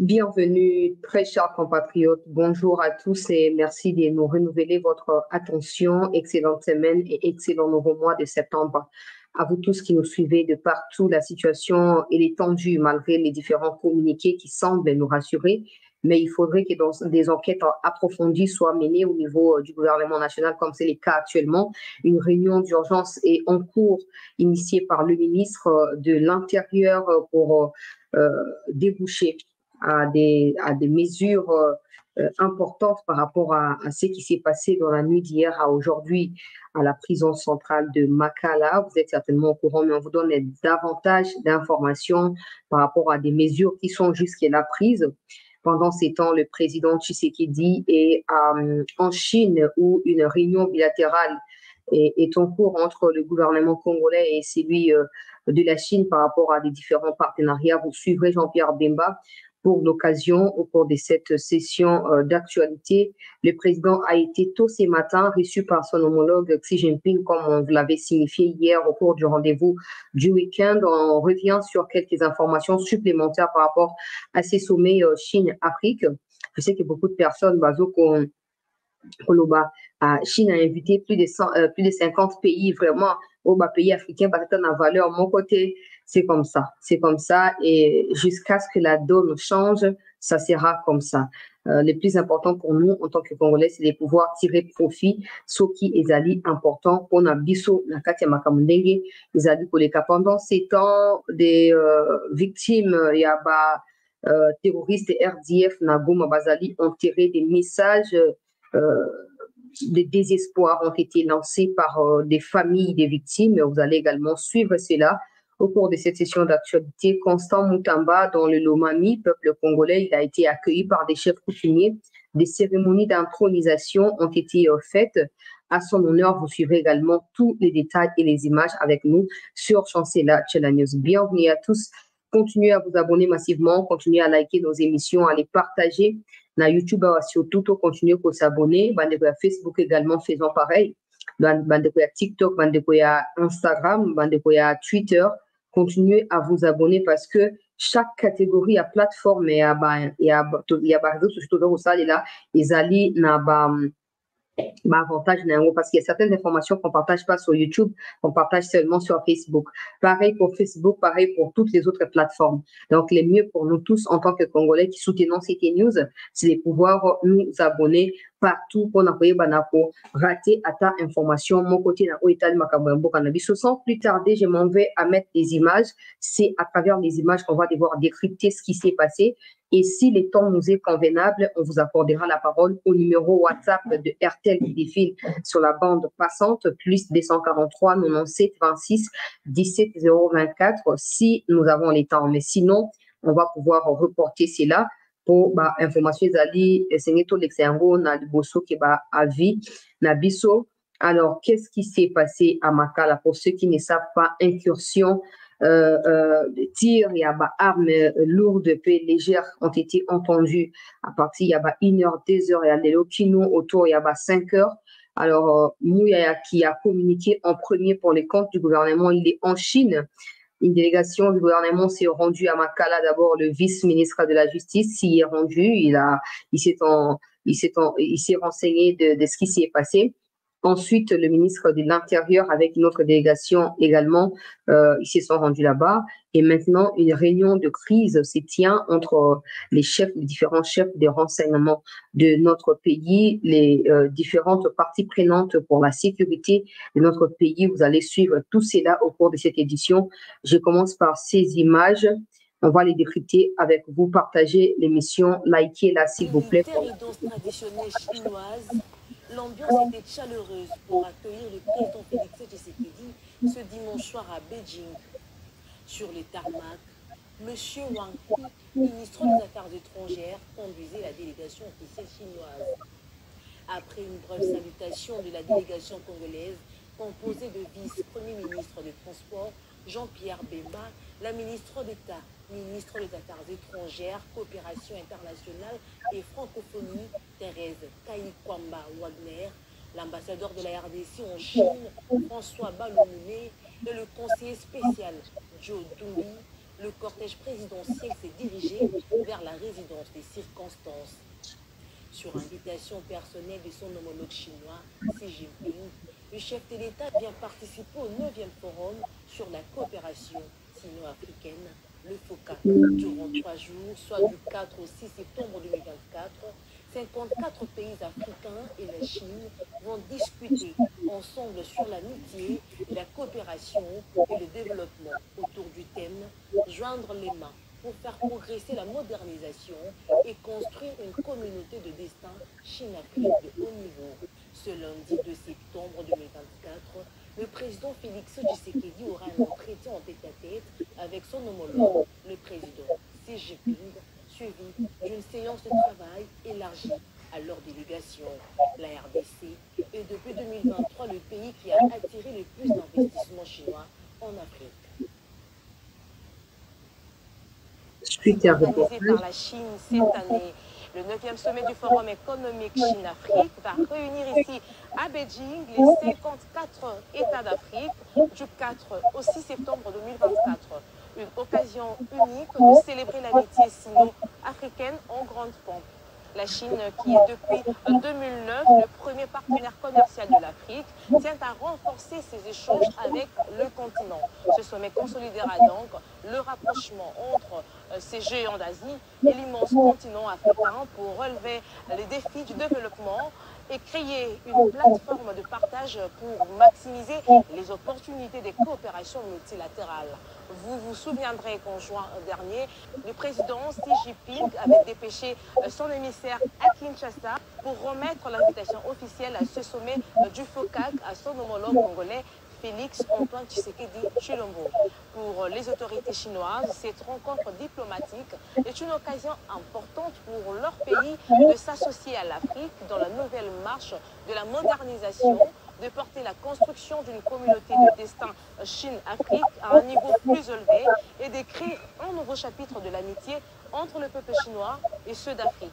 Bienvenue, très chers compatriotes. Bonjour à tous et merci de nous renouveler votre attention. Excellente semaine et excellent nouveau mois de septembre. À vous tous qui nous suivez de partout, la situation est tendue malgré les différents communiqués qui semblent nous rassurer. Mais il faudrait que des enquêtes approfondies soient menées au niveau du gouvernement national, comme c'est le cas actuellement. Une réunion d'urgence est en cours, initiée par le ministre de l'Intérieur pour déboucher à des mesures importantes par rapport à ce qui s'est passé dans la nuit d'hier à aujourd'hui à la prison centrale de Makala. Vous êtes certainement au courant, mais on vous donne davantage d'informations par rapport à des mesures qui sont jusqu'à prises. Pendant ces temps, le président Tshisekedi est en Chine où une réunion bilatérale est en cours entre le gouvernement congolais et celui de la Chine par rapport à des différents partenariats. Vous suivrez Jean-Pierre Bemba pour l'occasion, au cours de cette session d'actualité. Le président a été tôt ce matin reçu par son homologue Xi Jinping, comme on vous l'avait signifié hier au cours du rendez-vous du week-end. On revient sur quelques informations supplémentaires par rapport à ces sommets Chine-Afrique. Je sais que beaucoup de personnes, Koloba, Chine a invité plus de 50 pays, vraiment, au pays africain, en valeur. Mon côté, c'est comme ça, et jusqu'à ce que la donne change, ça sera comme ça. Le plus important pour nous, en tant que Congolais, c'est de pouvoir tirer profit, ce qui est important pour Nabiso, Nakatia Makamundenge, les alliés pour les cas. Pendant ces temps, des victimes, il y a terroristes RDF, Nagoma Bazali, ont tiré des messages de désespoir ont été lancés par des familles des victimes. Vous allez également suivre cela au cours de cette session d'actualité. Constant Moutamba, dans le Lomami, peuple congolais, il a été accueilli par des chefs coutumiers. Des cérémonies d'intronisation ont été faites à son honneur. Vous suivrez également tous les détails et les images avec nous sur Chancela Channel News. Bienvenue à tous. Continuez à vous abonner massivement, continuez à liker nos émissions, à les partager. Na YouTube, surtout, continuez à s'abonner. Bandeko ya Facebook également, faisons pareil. Bandeko ya TikTok, bandeko ya Instagram, bandeko ya Twitter. Continuez à vous abonner parce que chaque catégorie à plateforme et à réseaux sociaux, ils allaient avantage parce qu'il y a certaines informations qu'on partage pas sur YouTube, qu'on partage seulement sur Facebook. Pareil pour Facebook, pareil pour toutes les autres plateformes. Donc, le mieux pour nous tous, en tant que Congolais qui soutenons CT News, c'est de pouvoir nous abonner partout pour n'envoyer banako, rater à ta information. Mon côté, sans plus tarder, je m'en vais à mettre des images. C'est à travers les images qu'on va devoir décrypter ce qui s'est passé. Et si le temps nous est convenable, on vous accordera la parole au numéro WhatsApp de RTL qui défile sur la bande passante, plus 243 97 26 17 024, si nous avons les temps. Mais sinon, on va pouvoir reporter cela pour information zali sengeto l'exengo na liboso ke avis na biso. Alors, qu'est-ce qui s'est passé à Makala? Pour ceux qui ne savent pas, incursion, tirs, il y a armes lourdes, peu légères ont été entendues à partir, il y a 1h, 2h, il y a des Lokino autour, il y a 5h. Alors, Mouya qui a communiqué en premier pour les comptes du gouvernement, il est en Chine. Une délégation du gouvernement s'est rendue à Makala. D'abord, le vice-ministre de la Justice s'y est rendu. Il s'est renseigné de ce qui s'y est passé. Ensuite, le ministre de l'Intérieur avec une autre délégation également, ils se sont rendus là-bas. Et maintenant, une réunion de crise se tient entre les différents chefs des renseignements de notre pays, les différentes parties prenantes pour la sécurité de notre pays. Vous allez suivre tout cela au cours de cette édition. Je commence par ces images. On va les décrypter avec vous. Partagez l'émission, likez-la s'il vous plaît. Résidence traditionnelle chinoise. L'ambiance était chaleureuse pour accueillir le président Félix Tshisekedi ce dimanche soir à Beijing. Sur les tarmacs, M. Wang Yi, ministre des Affaires étrangères, conduisait la délégation officielle chinoise. Après une brève salutation de la délégation congolaise, composée de vice-premier ministre des Transports, Jean-Pierre Bemba, la ministre d'État, ministre des Affaires étrangères, coopération internationale et francophonie, Thérèse Kayikwamba Wagner, l'ambassadeur de la RDC en Chine, François Balomouné, et le conseiller spécial Joe Dumbi le cortège présidentiel s'est dirigé vers la résidence des circonstances. Sur invitation personnelle de son homologue chinois, Xi Jinping, le chef de l'État vient participer au 9e forum sur la coopération sino-africaine, le FOCAC. Durant 3 jours, soit du 4 au 6 septembre 2024, 54 pays africains et la Chine vont discuter ensemble sur l'amitié, la coopération et le développement autour du thème « Joindre les mains pour faire progresser la modernisation et construire une communauté de destin Chine-Afrique de haut niveau ». Ce lundi 2 septembre 2024, le président Félix Tshisekedi aura un entretien en tête-à-tête avec son homologue, le président Xi Jinping, suivi d'une séance de travail élargie à leur délégation. La RDC est depuis 2023 le pays qui a attiré le plus d'investissements chinois en Afrique. Organisé par la Chine cette année, le 9e sommet du Forum économique Chine-Afrique va réunir ici à Beijing les 54 États d'Afrique du 4 au 6 septembre 2024. Une occasion unique de célébrer l'amitié sino-africaine en grande pompe. La Chine, qui est depuis 2009 le premier partenaire commercial de l'Afrique, tient à renforcer ses échanges avec le continent. Ce sommet consolidera donc le rapprochement entre ces géants d'Asie et l'immense continent africain pour relever les défis du développement et créer une plateforme de partage pour maximiser les opportunités des coopérations multilatérales. Vous vous souviendrez qu'en juin dernier, le président Xi Jinping avait dépêché son émissaire à Kinshasa pour remettre l'invitation officielle à ce sommet du FOCAC à son homologue congolais Félix Antoine Tshisekedi Tshilombo. Pour les autorités chinoises, cette rencontre diplomatique est une occasion importante pour leur pays de s'associer à l'Afrique dans la nouvelle marche de la modernisation, de porter la construction d'une communauté de destin Chine-Afrique à un niveau plus élevé et d'écrire un nouveau chapitre de l'amitié entre le peuple chinois et ceux d'Afrique.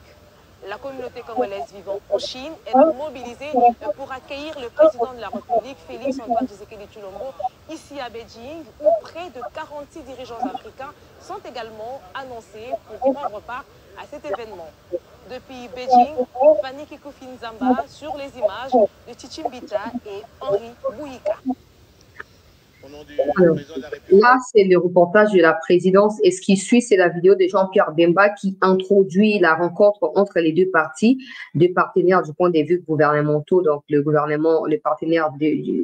La communauté congolaise vivant en Chine est mobilisée pour accueillir le président de la République, Félix Antoine Tshisekedi Tshilombo, ici à Beijing, où près de 46 dirigeants africains sont également annoncés pour prendre part à cet événement. Depuis Beijing, Fanny Kikofinzamba sur les images de Chichimbita et Henri Bouika. Alors, là, c'est le reportage de la présidence et ce qui suit, c'est la vidéo de Jean-Pierre Bemba qui introduit la rencontre entre les deux parties, deux partenaires du point de vue gouvernementaux, donc le gouvernement, les partenaires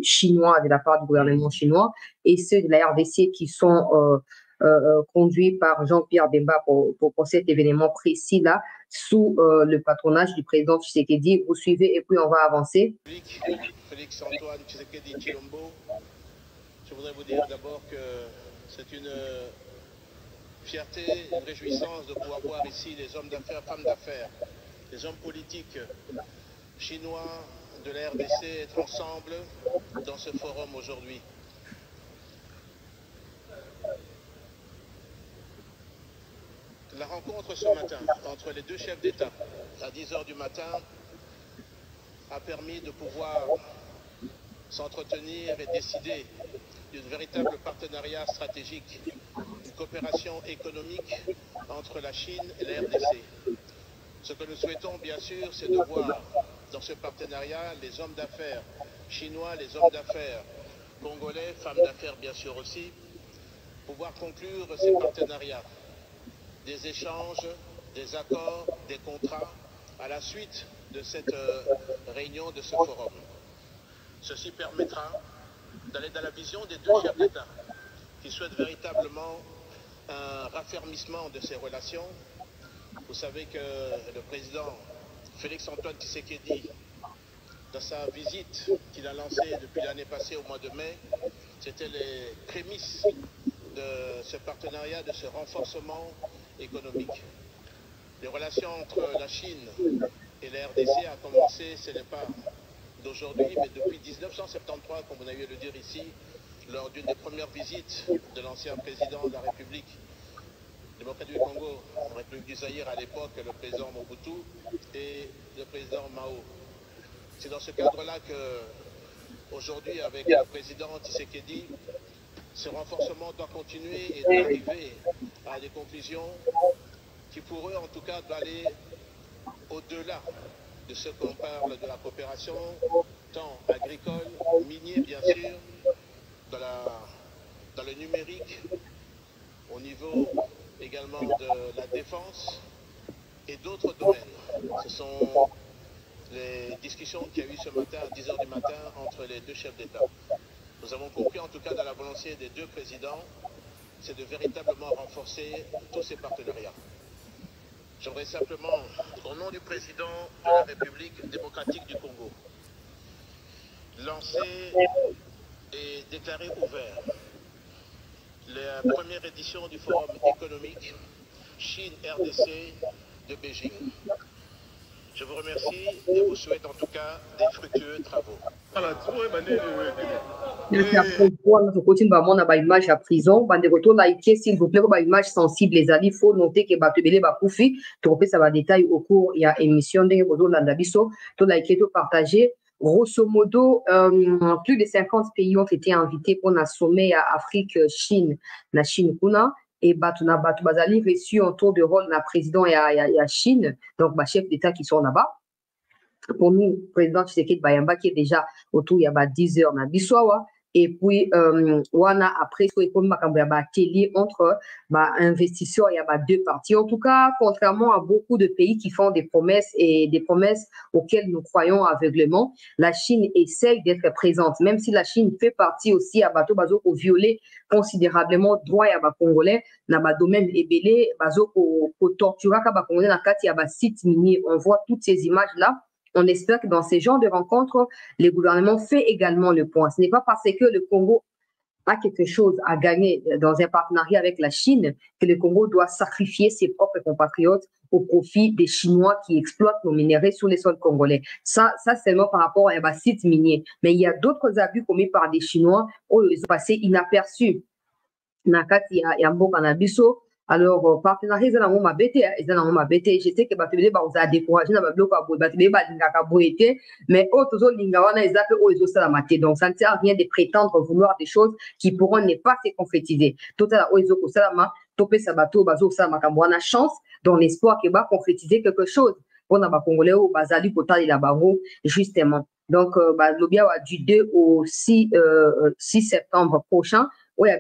chinois de la part du gouvernement chinois et ceux de la RDC qui sont conduits par Jean-Pierre Bemba pour cet événement précis-là, sous le patronage du président Tshisekedi. Vous suivez et puis on va avancer. Félix Antoine Tshisekedi Tshilombo. Je voudrais vous dire d'abord que c'est une fierté, une réjouissance de pouvoir voir ici les hommes d'affaires, femmes d'affaires, les hommes politiques chinois de la RDC être ensemble dans ce forum aujourd'hui. La rencontre ce matin entre les deux chefs d'État à 10 h du matin a permis de pouvoir s'entretenir et décider d'un véritable partenariat stratégique, une coopération économique entre la Chine et la RDC. Ce que nous souhaitons, bien sûr, c'est de voir dans ce partenariat les hommes d'affaires chinois, les hommes d'affaires congolais, femmes d'affaires bien sûr aussi, pouvoir conclure ces partenariats, des échanges, des accords, des contrats à la suite de cette réunion, de ce forum. Ceci permettra d'aller dans la vision des deux chefs d'État qui souhaitent véritablement un raffermissement de ces relations. Vous savez que le président Félix Antoine Tshisekedi, dans sa visite qu'il a lancée depuis l'année passée au mois de mai, c'était les prémices de ce partenariat, de ce renforcement économique. Les relations entre la Chine et la RDC a commencé, ce n'est pas d'aujourd'hui, mais depuis 1973, comme on a eu à le dire ici, lors d'une des premières visites de l'ancien président de la République démocratique du Congo, en République du Zaïre à l'époque, le président Mobutu et le président Mao. C'est dans ce cadre-là que, aujourd'hui, avec le président Tshisekedi, Ce renforcement doit continuer et doit arriver à des conclusions qui, pour eux, en tout cas, doivent aller au-delà de ce qu'on parle de la coopération, tant agricole, minier, bien sûr, dans le numérique, au niveau également de la défense et d'autres domaines. Ce sont les discussions qu'il y a eu ce matin à 10 h du matin entre les deux chefs d'État. Nous avons compris, en tout cas, dans la volonté des deux présidents, c'est de véritablement renforcer tous ces partenariats. J'aimerais simplement, au nom du président de la République démocratique du Congo, lancer et déclarer ouvert la première édition du Forum économique Chine-RDC de Beijing. Je vous remercie et vous souhaite en tout cas des fructueux travaux. Notre continue vraiment dans image à prison. Bande retour liker s'il vous plaît, image sensible les amis. Faut noter que Batubele Bakoufi, tu refais ça va détail au cours il y a émission de Bozo Landabiso, tout liker, tout partager. Grosso modo, plus de 50 pays ont été invités pour un sommet à Afrique-Chine, la Chine Kuna. Et Batuna Batu Bazali reçu un tour de rôle na président et à Chine, donc chef d'État qui sont là-bas. Pour nous, président Tshisekedi Bayamba qui est déjà autour il y a 10 heures na Biswawa. Et puis, wana après, il y a un atelier entre investisseurs, il y a deux parties. En tout cas, contrairement à beaucoup de pays qui font des promesses et des promesses auxquelles nous croyons aveuglément, la Chine essaye d'être présente. Même si la Chine fait partie aussi à Bato Bazo pour violer considérablement droit à Congolais, dans le domaine ébélé, Bazo pour torturer à Congolais, dans il y a site minier. On voit toutes ces images-là. On espère que dans ces genres de rencontres, le gouvernement fait également le point. Ce n'est pas parce que le Congo a quelque chose à gagner dans un partenariat avec la Chine que le Congo doit sacrifier ses propres compatriotes au profit des Chinois qui exploitent nos minerais sur les sols congolais. Ça seulement par rapport à un site minier. Mais il y a d'autres abus commis par des Chinois où ils ont passé inaperçus. Nakati ya mboka na biso. Alors, partenariat, ils ont mabete. Je sais que Batubele vous a découragé dans le bloc à Batubele, mais autres lingawana, ils appellent aux salamate. Donc, ça ne sert à rien de prétendre vouloir des choses qui pourront ne pas se concrétiser. Total, aux salama, topé sabato, bazo salama, on a chance dans l'espoir qu'il va concrétiser quelque chose. On a Congolais au Bazali, Kota et la Baro, justement. Donc, l'Obia a du 2 au 6 septembre prochain. Oui,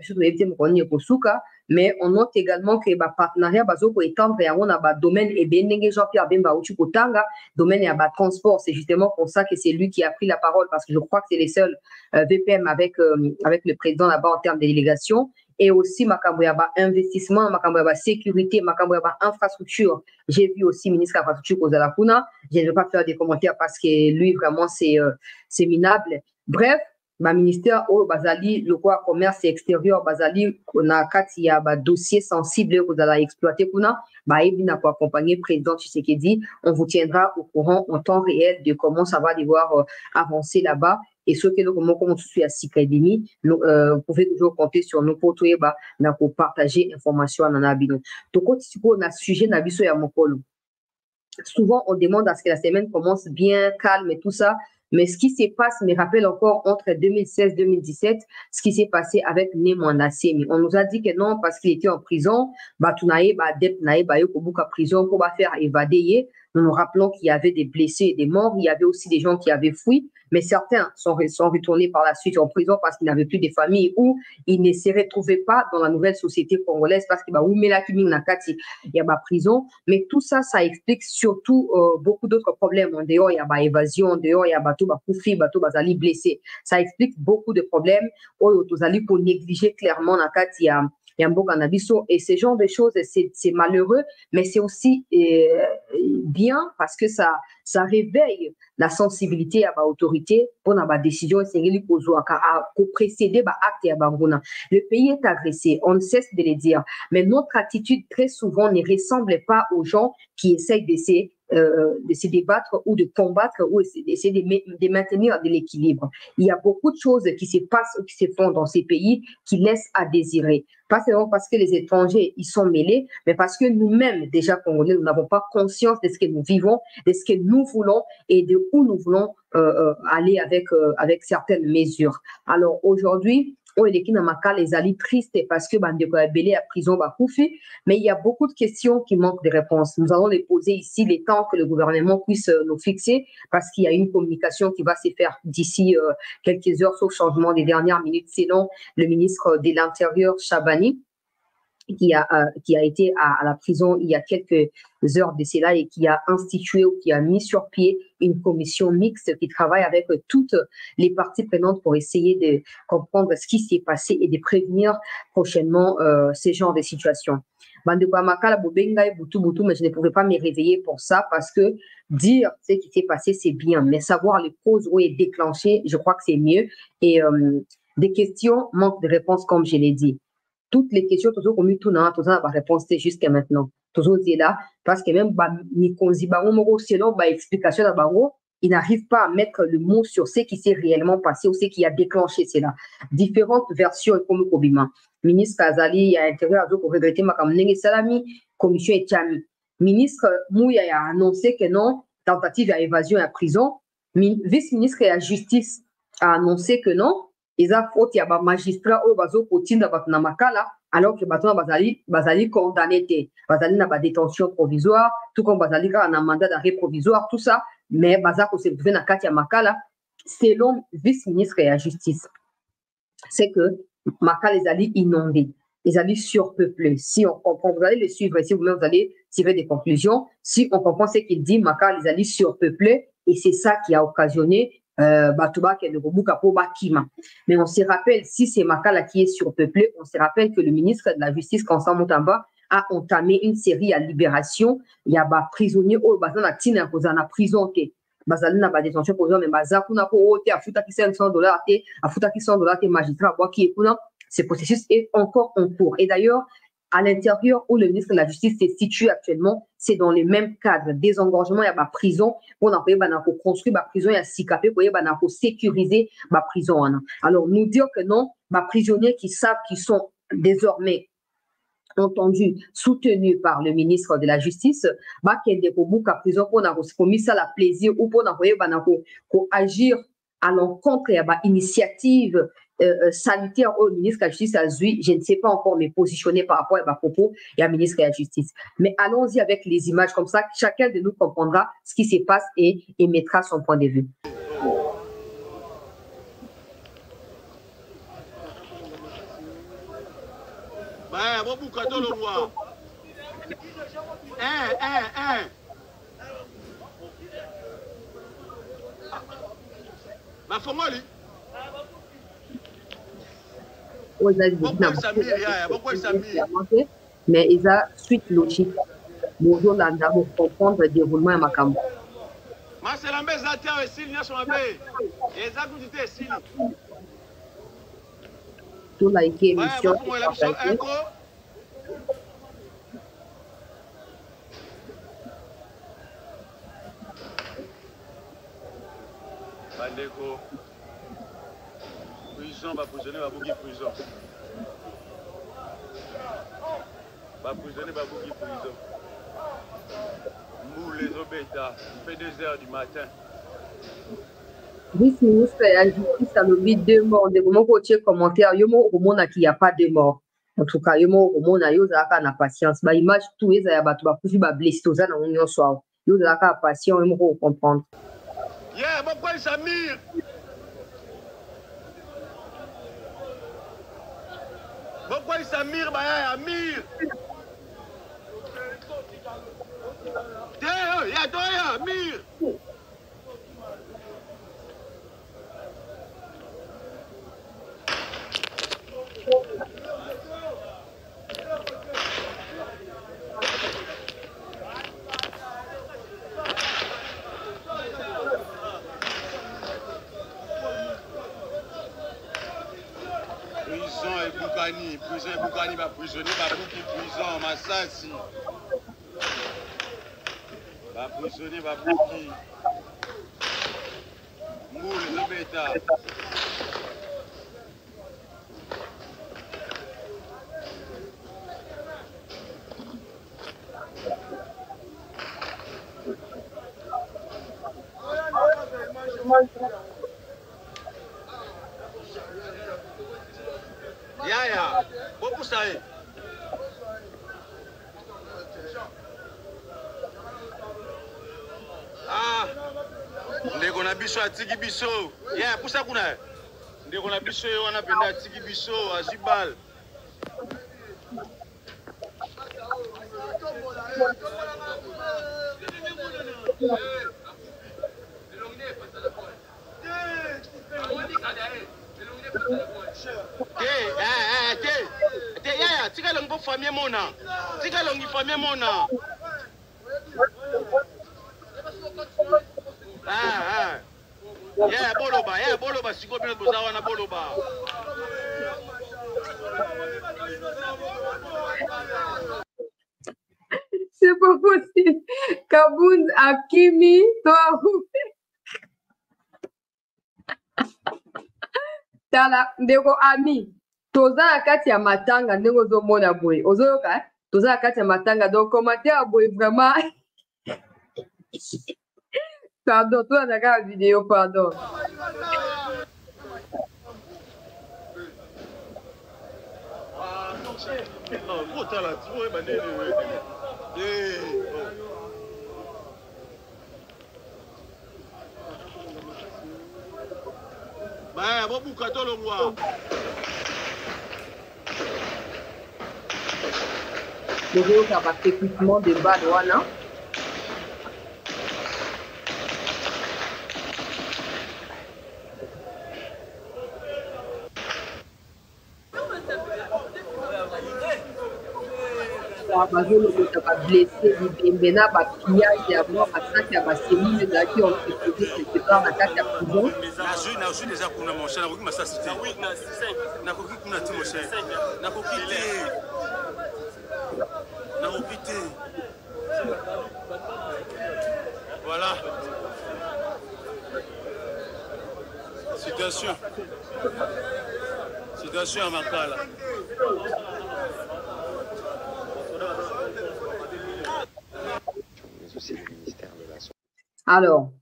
mais on note également que le partenariat est étendre à domaine et Jean-Pierre Bemba Kotanga, domaine et transport. C'est justement pour ça que c'est lui qui a pris la parole parce que je crois que c'est les seuls VPM avec le président là-bas en termes de délégation. Et aussi Makamboyaba investissement, Makamboyaba sécurité, Makamboyaba infrastructure. J'ai vu aussi ministre de l'infrastructure Kozalakuna. Je ne vais pas faire des commentaires parce que lui vraiment c'est minable. Bref. Ministère au Bazali, le quoi commerce extérieur Bazali, on a il y a dossier sensible que vous allez exploiter pour pour accompagner le président Tshisekedi. On vous tiendra au courant en temps réel de comment ça va devoir avancer là-bas. Et ce que nous, comme je suis à Sikadimi, vous pouvez toujours compter sur nous pour partager information à Nanabino. Donc, on a sujet Nabiso et Mokolo. Souvent, on demande à ce que la semaine commence bien, calme et tout ça. Mais ce qui se passe me rappelle encore entre 2016 et 2017, ce qui s'est passé avec Némouana Semi. On nous a dit que non, parce qu'il était en prison, prison pour faire évader. Nous nous rappelons qu'il y avait des blessés et des morts. Il y avait aussi des gens qui avaient fui. Mais certains sont retournés par la suite en prison parce qu'ils n'avaient plus de famille ou ils ne se retrouvaient pas dans la nouvelle société congolaise parce qu'il y a prison. Mais tout ça, ça explique surtout beaucoup d'autres problèmes. En dehors, il y a évasion, en dehors, il y a bateau koufi, bateau bazali blessé. Ça explique beaucoup de problèmes. Pour négliger clairement et ce genre de choses, c'est malheureux, mais c'est aussi bien parce que ça réveille la sensibilité à l'autorité pour la décision pour précéder l'acte. Le pays est agressé, on ne cesse de le dire, mais notre attitude très souvent ne ressemble pas aux gens qui essayent de se débattre ou de combattre ou d'essayer de maintenir de l'équilibre. Il y a beaucoup de choses qui se passent ou qui se font dans ces pays qui laissent à désirer. Pas seulement parce que les étrangers ils sont mêlés, mais parce que nous-mêmes, déjà Congolais, nous n'avons pas conscience de ce que nous vivons, de ce que nous voulons et de où nous voulons aller avec certaines mesures. Alors aujourd'hui, les Makala, les alliés tristes parce que Bandeko a belé à prison, mais il y a beaucoup de questions qui manquent de réponses. Nous allons les poser ici, les temps que le gouvernement puisse nous fixer, parce qu'il y a une communication qui va se faire d'ici quelques heures, sauf changement des dernières minutes, selon le ministre de l'Intérieur, Chabani, qui a été à la prison il y a quelques heures de cela et qui a institué ou qui a mis sur pied une commission mixte qui travaille avec toutes les parties prenantes pour essayer de comprendre ce qui s'est passé et de prévenir prochainement ces genres de situations. Mais je ne pouvais pas me réveiller pour ça parce que dire ce qui s'est passé, c'est bien, mais savoir les causes où est déclenché, je crois que c'est mieux. Et des questions manquent de réponses, comme je l'ai dit. Toutes les questions, toujours comme tout n'a pas réponse jusqu'à maintenant. Toujours là, parce que même selon l'explication de Baro, il n'arrive pas à mettre le mot sur ce qui s'est réellement passé ou ce qui a déclenché cela. Différentes versions comme Kobima. Ministre Azali a intérêt à pour regretter ma Salami, commission Etiami. Ministre Mouya a annoncé que non, tentative à évasion à prison. Vice-ministre de la Justice a annoncé que non. Ils ont fait un magistrat au bazo kotinda batna makala alors que batna bazali condamné té bazali na ba détention provisoire tout comme bazali ka na mandat d'arrêt provisoire tout ça mais bazako se trouvé na kati ya makala selon vice-ministre de la justice c'est que makala les alliés inondés les alliés surpeuplés si on comprend vous allez les suivre si vous allez tirer des conclusions si on comprend ce qu'il dit makala les alliés surpeuplés et c'est ça qui a occasionné mais on se rappelle, si c'est Makala qui est surpeuplé, on se rappelle que le ministre de la Justice, Constant Moutamba, a entamé une série à libération. Il y a des prisonniers au bazan tina kozana prison ke bazali na ba détention provisoire mais bazaku na ko ote afuta ki $500 te afuta ki $100 te magistrat bois qui est kuna ce processus est encore en cours. Et d'ailleurs, à l'intérieur où le ministre de la Justice se situe actuellement, c'est dans les mêmes cadres. Désengorgement, il y a ma prison, on a construire ma prison, il y a SICAP, il y a sécuriser ma prison. Alors, nous dire que non, ma prisonniers qui savent qu'ils sont désormais entendus, soutenus par le ministre de la Justice, prison pour mis ça la plaisir ou pour agir à l'encontre et à l'initiative sanitaire au ministre de la Justice à Zui, je ne sais pas encore me positionner par rapport à ma propos et à ministre de la Justice. Mais allons-y avec les images comme ça, chacun de nous comprendra ce qui se passe et émettra son point de vue. Mais il y a suite logique. Bonjour Landa pour comprendre le déroulement à Makambo. Tout liker l'émission. Bandeko, prison, va prisonnier, va bouger prison. Va prisonnier, va bouger prison. Nous, les obétas, il fait 2 heures du matin. Vice-ministre de la Justice a nommé 2 morts. De comment côté commentaire, il n'y a pas de morts. En tout cas, il y a la patience. Bah, image, tout les a blessé dans l'union soir. Il y a la patience, il faut comprendre. Yeah, pourquoi il s'amire? Pourquoi il s'amire, bah, Amir? Il y a toi, Amir. Prison et Boukani va prisonnier, va bouki prison, Massassi. Va prisonnier, va bouki. Mou les obétas. Yaya, bon pour ça. Ah, ndeko na biso atiki biso. Yeah, pour ça kuna. Ndeko na biso wana penda atiki biso azibal. Yaya, tika longi po famille mona. Tika longi famille mona. Boloba, siko bino bozawa na boloba. C'est pas possible. Kaboun Akimi, toi. Tala, ndeko ami. Toza na kati ya matanga ndeko ozomona boye. Ozoyoka, toza na kati ya matanga. Donc, commentaire boye vraiment. Pardon, toi, on a la vidéo, pardon. Le vidéo qui a pas équipement de bas de Wana. Bazolo kotaka blessé libembena ba pillage ya mort attaque ya ba cellule de qui ont été posées quelque part dans la prison. Na suis déjà kuna mon cher na koki masa cité. Oui, na 5. Na koki kuna ti mon cher. Na koki te. Na koki te. Voilà. Situation à Makala. Alors,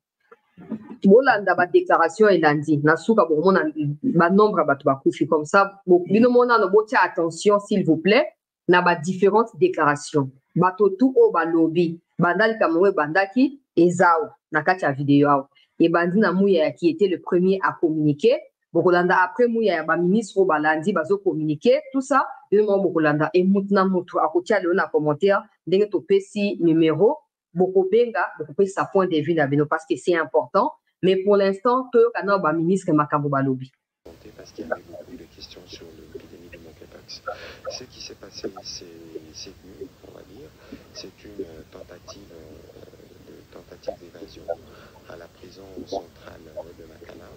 bolanda ba déclaration et lundi, na souka bomona ba nombre ba bakufi comme ça, bino mona no botia attention s'il vous plaît, na ba différentes déclarations. Bato tout o ba lobby, bandali kamwe bandaki ezao na kati ya vidéo ao. Et bandi na Mouya qui était le premier à communiquer, bokolanda après Mouya ba ministre ba lundi bazo communiquer, tout ça, bino bokolanda et mutna mutu akotia le na commentaire, ndenge to pesi numéro Bokobenga, bokopesa sa point de vue d'Abeno parce que c'est important. Mais pour l'instant, que kana ba ministre Makambo Balobi. Parce qu'il y avait beaucoup de questions sur l'épidémie de monkeypox. Ce qui s'est passé cette nuit, on va dire, c'est une tentative d'évasion à la prison centrale de Makala.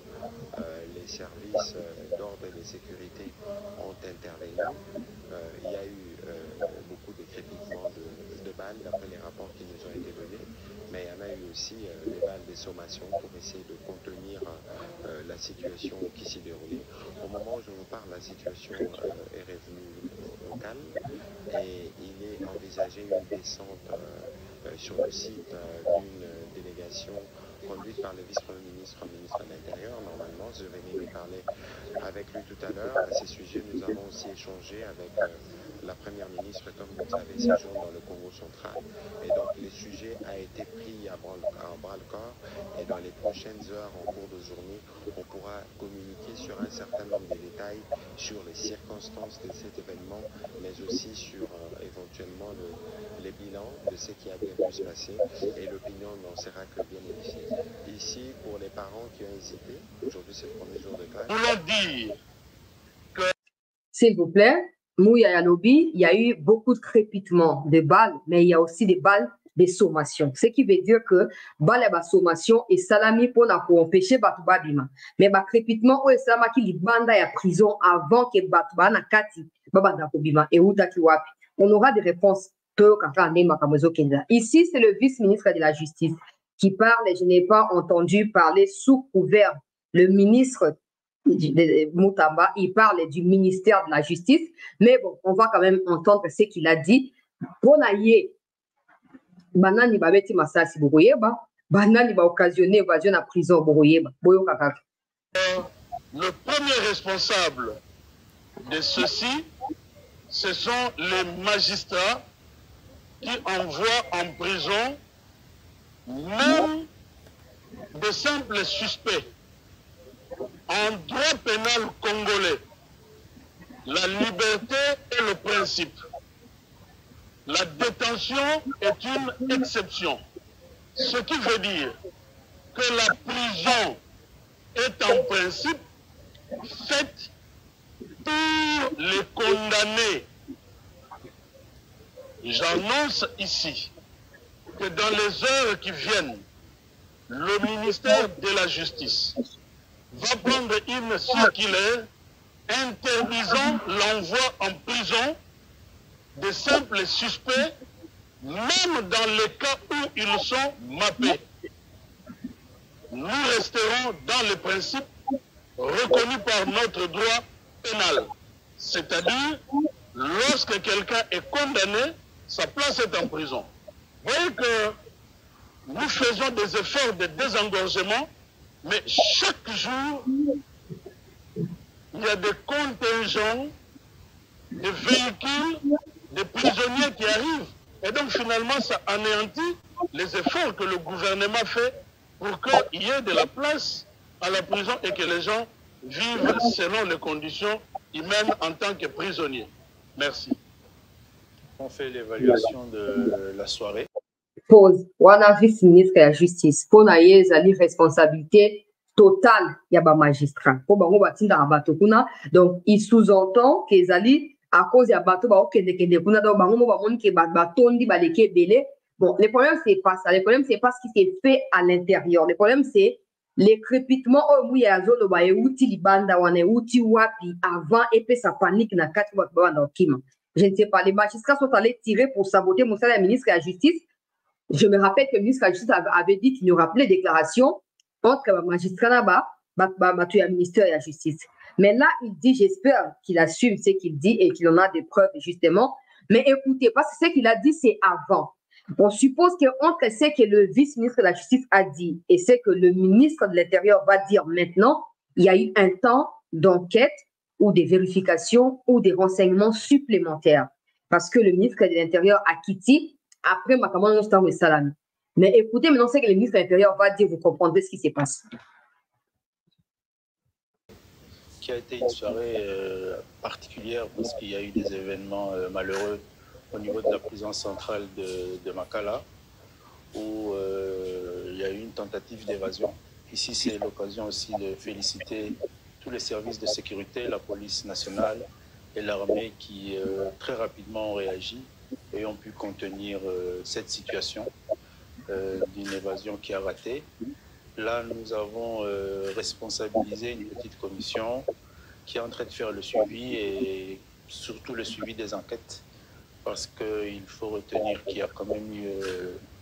Les services d'ordre et de sécurité ont intervenu. Il y a eu beaucoup de crépitements de balles d'après les rapports qui nous ont été donnés, mais il y en a eu aussi des balles de sommation pour essayer de contenir la situation qui s'y déroulait. Au moment où je vous parle, la situation est revenue au calme et il est envisagé une descente sur le site d'une délégation conduite par le vice-premier ministre, ministre de l'Intérieur. Normalement, je venais lui parler avec lui tout à l'heure. À ces sujets, nous avons aussi échangé avec la première ministre, comme vous le savez, séjourne dans le Congo central. Et donc, le sujet a été pris à bras-le-corps. Et dans les prochaines heures, en cours de journée, on pourra communiquer sur un certain nombre de détails sur les circonstances de cet événement, mais aussi sur éventuellement les bilans de ce qui a bien pu se passer. Et l'opinion n'en sera que bien édifiée. Ici, pour les parents qui ont hésité, aujourd'hui c'est le premier jour de classe. S'il vous plaît, Mouya Yalobi, il y a eu beaucoup de crépitements de balles, mais il y a aussi des balles de sommation. Ce qui veut dire que balles de sommation et salami pour empêcher Batouba Bima. Mais le crépitement, ou salama qui li banda ya prison avant que Batouba na kati babanda ko bima et utaki wapi. On aura des réponses. Ici, c'est le vice-ministre de la Justice qui parle et je n'ai pas entendu parler sous couvert. Le ministre Moutamba, il parle du ministère de la Justice, mais bon, on va quand même entendre ce qu'il a dit. Bonaye, banani babeti masasi boyeba, banani ba occasionné évasion à prison boyeba, boyo kakak. Le premier responsable de ceci, ce sont les magistrats qui envoient en prison même de simples suspects. En droit pénal congolais, la liberté est le principe. La détention est une exception. Ce qui veut dire que la prison est en principe faite pour les condamnés. J'annonce ici que dans les heures qui viennent, le ministère de la Justice va prendre une circulaire interdisant l'envoi en prison de simples suspects, même dans les cas où ils sont mappés. Nous resterons dans les principes reconnus par notre droit pénal. C'est-à-dire, lorsque quelqu'un est condamné, sa place est en prison. Vous voyez que nous faisons des efforts de désengorgement, mais chaque jour, il y a des contingents, des véhicules, des prisonniers qui arrivent. Et donc finalement, ça anéantit les efforts que le gouvernement fait pour qu'il y ait de la place à la prison et que les gens vivent selon les conditions humaines en tant que prisonniers. Merci. On fait l'évaluation de la soirée. Pause. Wana vice-ministre de la justice. Pour naie zali responsabilité totale ya ba magistrat. Pour bango batinda abato kuna. Donc il sous-entend que zali à cause ya bato ba okende kende kuna donc bango ba moni ke batondi ba leke belé. Bon, le problème c'est pas ça. Le problème c'est pas ce qui s'est fait à l'intérieur. Le problème c'est les crépitements au mouya zolo ba euti libanda wana euti wapi avant et puis ça panique na kati ba na okima. Je ne sais pas, les magistrats sont allés tirer pour saboter mon salaire ministre de la Justice. Je me rappelle que le ministre de la Justice avait dit qu'il y aura plus de déclarations entre le magistrat et le ministère de la Justice. Mais là, il dit, j'espère qu'il assume ce qu'il dit et qu'il en a des preuves, justement. Mais écoutez, parce que ce qu'il a dit, c'est avant. On suppose qu'entre ce que le vice-ministre de la Justice a dit et ce que le ministre de l'Intérieur va dire maintenant, il y a eu un temps d'enquête ou des vérifications ou des renseignements supplémentaires. Parce que le ministre de l'Intérieur a quitté après ma commande de Salam. Mais écoutez, maintenant, c'est que le ministre de l'Intérieur va dire, vous comprendrez ce qui se passe. Qui a été une soirée particulière parce qu'il y a eu des événements malheureux au niveau de la prison centrale de Makala où il y a eu une tentative d'évasion. Ici, c'est l'occasion aussi de féliciter tous les services de sécurité, la police nationale et l'armée qui très rapidement ont réagi et ont pu contenir cette situation d'une évasion qui a raté. Là, nous avons responsabilisé une petite commission qui est en train de faire le suivi et surtout le suivi des enquêtes parce qu'il faut retenir qu'il y a quand même eu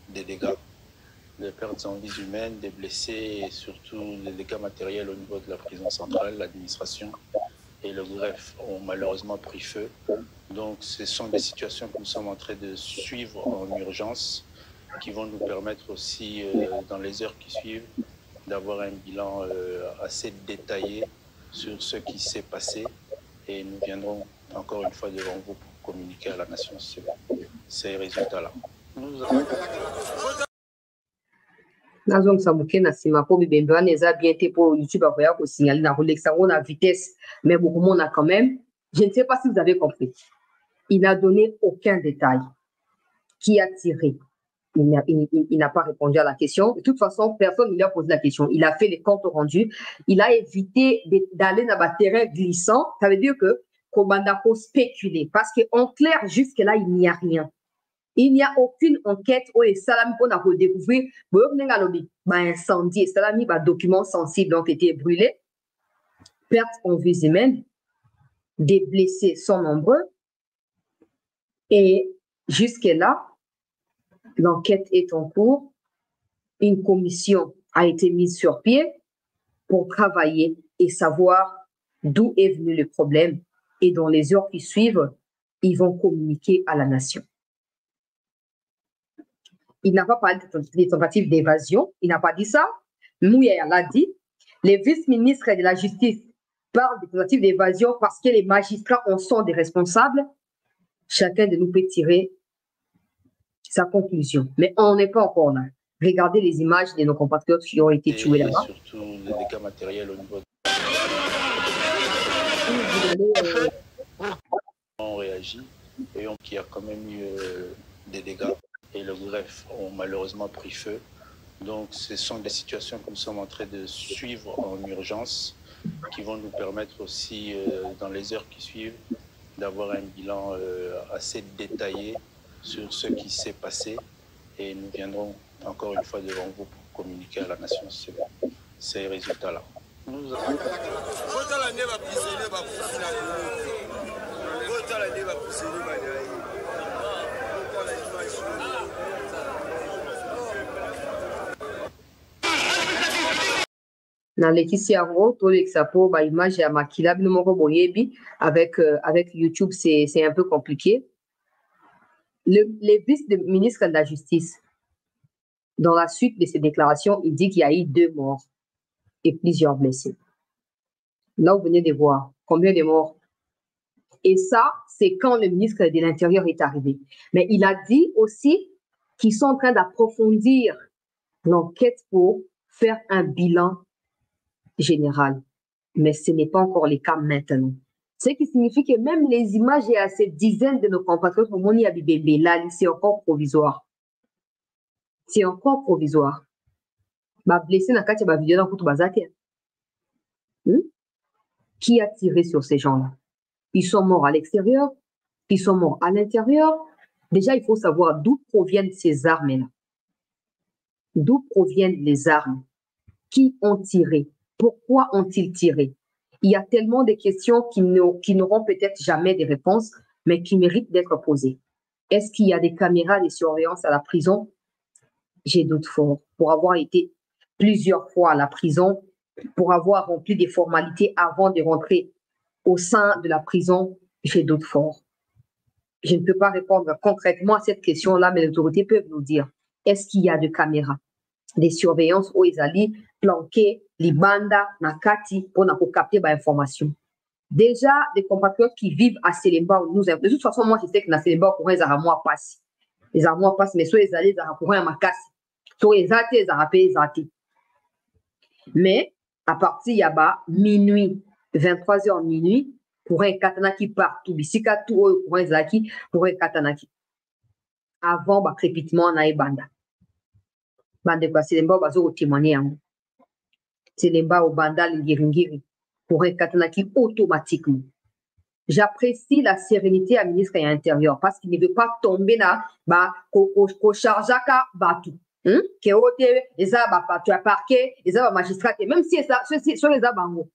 des dégâts, des pertes en vies humaines, des blessés et surtout des dégâts matériels au niveau de la prison centrale, l'administration et le greffe ont malheureusement pris feu. Donc ce sont des situations que nous sommes en train de suivre en urgence qui vont nous permettre aussi dans les heures qui suivent d'avoir un bilan assez détaillé sur ce qui s'est passé et nous viendrons encore une fois devant vous pour communiquer à la nation sur ces résultats-là. Nazong Samuke na sima po bibembe eza bien te pour YouTube avoya ko signaler na relexango na vitesse mais beaucoup monde a quand même. Je ne sais pas si vous avez compris. Il n'a donné aucun détail. Qui a tiré? Il n'a pas répondu à la question. De toute façon, personne ne lui a posé la question. Il a fait les comptes rendus. Il a évité d'aller dans un terrain glissant. Ça veut dire que Kobanda faut spéculer. Parce qu'en clair, jusque-là, il n'y a rien. Il n'y a aucune enquête où les salami pour découvrir incendie. Les salami, documents sensibles ont été brûlés. Pertes en vies humaines. Des blessés sont nombreux. Et jusque-là, l'enquête est en cours. Une commission a été mise sur pied pour travailler et savoir d'où est venu le problème. Et dans les heures qui suivent, ils vont communiquer à la nation. Il n'a pas parlé des tentatives d'évasion. Il n'a pas dit ça. Mouya l'a dit. Les vice-ministres de la Justice parle de tentative d'évasion parce que les magistrats en sont des responsables, chacun de nous peut tirer sa conclusion. Mais on n'est pas encore là. Regardez les images de nos compatriotes qui ont été tués là-bas. Surtout les dégâts matériels au niveau on réagit et qu'il y a quand même eu des dégâts et le greffe ont malheureusement pris feu. Donc ce sont des situations que nous sommes en train de suivre en urgence qui vont nous permettre aussi dans les heures qui suivent d'avoir un bilan assez détaillé sur ce qui s'est passé et nous viendrons encore une fois devant vous pour communiquer à la nation sur ces résultats-là. Nous avons... Dans Laetitia Ro, tout l'exapo, bah, image à Makila, avec YouTube, c'est un peu compliqué. Le vice-ministre de la Justice, dans la suite de ses déclarations, il dit qu'il y a eu 2 morts et plusieurs blessés. Là, vous venez de voir combien de morts. Et ça, c'est quand le ministre de l'Intérieur est arrivé. Mais il a dit aussi qu'ils sont en train d'approfondir l'enquête pour faire un bilan général. Mais ce n'est pas encore le cas maintenant. Ce qui signifie que même les images et à ces dizaines de nos compatriotes, c'est encore provisoire. C'est encore provisoire. Blessé dans la vidéo dans qui a tiré sur ces gens-là? Ils sont morts à l'extérieur, ils sont morts à l'intérieur. Déjà, il faut savoir d'où proviennent ces armes-là. D'où proviennent les armes? Qui ont tiré? Pourquoi ont-ils tiré? Il y a tellement de questions qui n'auront peut-être jamais de réponses, mais qui méritent d'être posées. Est-ce qu'il y a des caméras de surveillance à la prison? J'ai doute fort. Pour avoir été plusieurs fois à la prison, pour avoir rempli des formalités avant de rentrer au sein de la prison, j'ai doute fort. Je ne peux pas répondre concrètement à cette question-là, mais les autorités peuvent nous dire, est-ce qu'il y a des caméras, des surveillances où ils allaient planquer les bandas, nakati, pour capter des informations? Déjà, des compatriotes qui vivent à Selemba, de toute façon, moi, je sais que dans Selemba, pour les armoires passent. Les armoires passent, mais soit ils allaient, ils allaient à ma casse. Soit ils allaient, ils allaient. Mais, à partir de minuit, 23h minuit, pour un katanaki partout, bisika tout, pour un zaki, pour un katanaki. Avant, crépitement, on a un banda. Banda, c'est les mbas, bazo, témoigner. C'est les mbas au banda, les giringiri, pour un katanaki automatiquement. J'apprécie la sérénité à ministre de l'Intérieur parce qu'il ne veut pas tomber là, qu'au chargeaka, tout. Que les tu as parqué, les magistrats, même si sur les abango.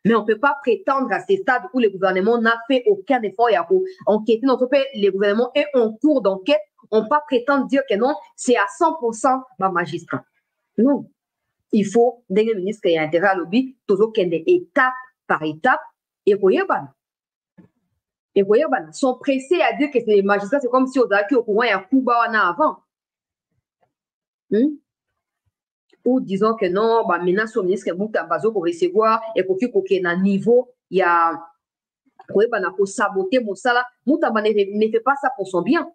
Mais on ne peut pas prétendre à ces stades où le gouvernement n'a fait aucun effort pour enquêter. Non, le gouvernement est en cours d'enquête. On ne peut pas prétendre dire que non, c'est à 100% magistrat. Non. Il faut, dès le ministre qui a intérêt à lobby, toujours qu'il y ait étape par étape. Et vous voyez, sont pressés à dire que les magistrats, c'est comme si on avait au courant, il y a un coup avant. Ou disons que non, maintenant, sur le ministre qui est pour recevoir et pour qu'il y ait un niveau, il y a pour saboter Moussala. Moutamba ne fait pas ça pour son bien.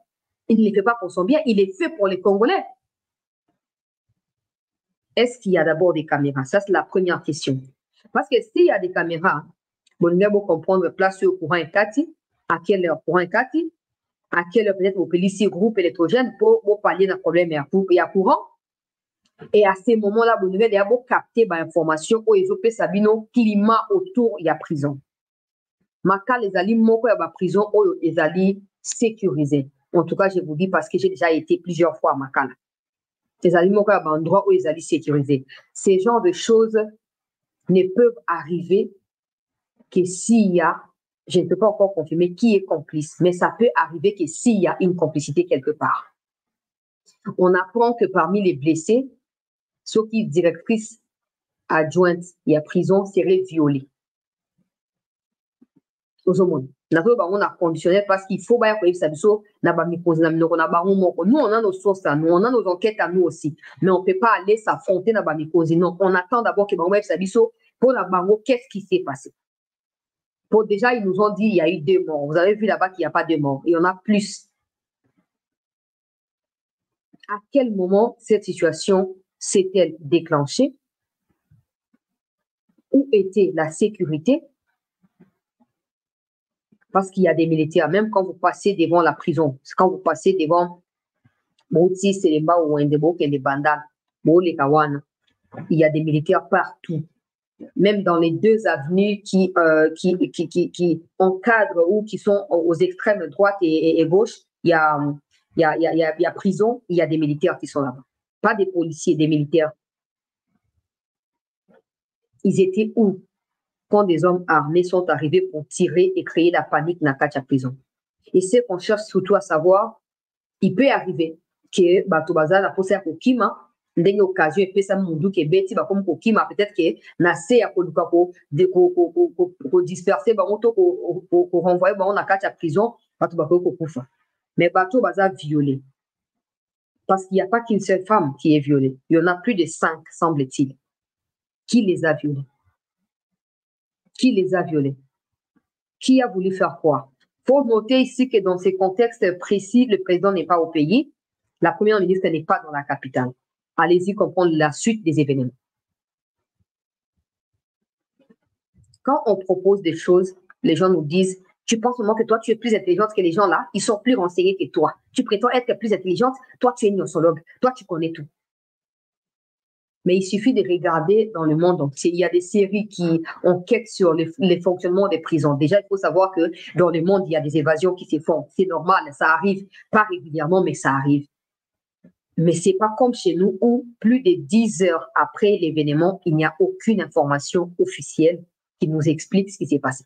Il ne le fait pas pour son bien, il est fait pour les Congolais. Est-ce qu'il y a d'abord des caméras? Ça, c'est la première question. Parce que s'il y a des caméras, vous devez comprendre place au courant et Kati, à quelle heure courant et Kati, à quelle heure peut-être au policier groupe électrogène pour pallier d'un problème il y a courant. Et à ces moments-là, vous devez d'abord capter l'information où ils ont fait Sabino climat autour, il y a prison. Maka les alliés moko ya prison où les alliés sécurisés. En tout cas, je vous dis parce que j'ai déjà été plusieurs fois à Makala. Les alliés moko ya endroit où les alliés sécurisés. Ces genres de choses ne peuvent arriver que s'il y a, je ne peux pas encore confirmer qui est complice, mais ça peut arriver que s'il y a une complicité quelque part. On apprend que parmi les blessés, ceux qui directrice adjointe, il y a prison, serait violée. Nous, on a conditionné parce qu'il faut nous, on a nos sources à nous, on a nos enquêtes à nous aussi. Mais on ne peut pas aller s'affronter dans la mycose. Non, on attend d'abord que Pour la bango, qu'est-ce qui s'est passé? Pour déjà, ils nous ont dit il y a eu 2 morts. Vous avez vu là-bas qu'il n'y a pas de morts. Il y en a plus. À quel moment cette situation s'est-elle déclenchée? Où était la sécurité? Parce qu'il y a des militaires, même quand vous passez devant la prison, quand vous passez devant Mouti, Selemba ou Wendebo, les Bandal, il y a des militaires partout. Même dans les 2 avenues qui encadrent ou qui sont aux extrêmes droite et gauche, il y a prison, il y a des militaires qui sont là-bas. Pas des policiers, des militaires. Ils étaient où quand des hommes armés sont arrivés pour tirer et créer la panique dans la prison? Et ce qu'on cherche surtout à savoir, il peut arriver que Batobaza la pose à Kokima, ndenge occasion et ça mundu ke beti ba comme Kokima peut-être que na se ya ko disperser ba moto ko renvoyer ba on a kacha prison Batoba ko kufa. Mais Batobaza violé. Parce qu'il n'y a pas qu'une seule femme qui est violée. Il y en a plus de 5, semble-t-il. Qui les a violés? Qui les a violés? Qui a voulu faire quoi? Il faut noter ici que dans ces contextes précis, le président n'est pas au pays. La première ministre n'est pas dans la capitale. Allez-y comprendre la suite des événements. Quand on propose des choses, les gens nous disent, tu penses vraiment que toi, tu es plus intelligente que les gens là, ils sont plus renseignés que toi. Tu prétends être plus intelligente, toi, tu es une nosologue, toi, tu connais tout. Mais il suffit de regarder dans le monde entier. Il y a des séries qui enquêtent sur les fonctionnements des prisons. Déjà, il faut savoir que dans le monde, il y a des évasions qui se font. C'est normal, ça arrive, pas régulièrement, mais ça arrive. Mais ce n'est pas comme chez nous où plus de 10 heures après l'événement, il n'y a aucune information officielle qui nous explique ce qui s'est passé.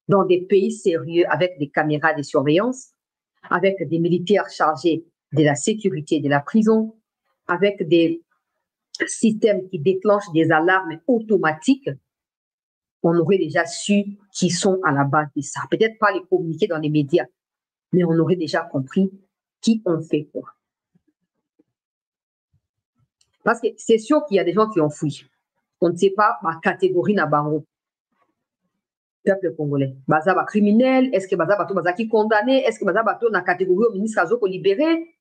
Dans des pays sérieux, avec des caméras de surveillance, avec des militaires chargés de la sécurité de la prison, avec des systèmes qui déclenchent des alarmes automatiques, on aurait déjà su qui sont à la base de ça. Peut-être pas les communiquer dans les médias, mais on aurait déjà compris qui ont fait quoi. Parce que c'est sûr qu'il y a des gens qui ont fui. On ne sait pas ma catégorie na bango. Peuple congolais. Baza ba criminel, est-ce que baza bato baza qui condamné, est-ce que baza bato na catégorie au ministre Azoko libéré?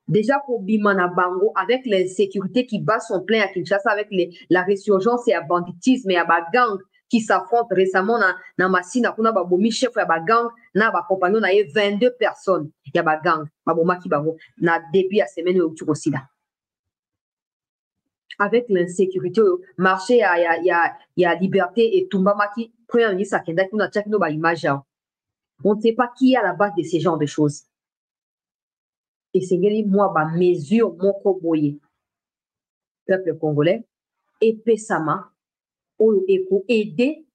Déjà pour Bimana Bango, avec l'insécurité qui bat son plein à Kinshasa, avec la résurgence et le banditisme et la gang qui s'affrontent récemment dans Massina, on a babomi chef ya gang, na ba compagnon na 22 personnes, ya ba gang, baboma ki bango, na début à semaine au Tchukosida. Avec l'insécurité, marché il y a liberté et Tumbamaki, premier ministre Akenda qui n'a pas no ba image. On ne sait pas qui est à la base de ces genres de choses. Et c'est moi, ma mesure, mon koboye, peuple congolais, et Pessama, ou aider,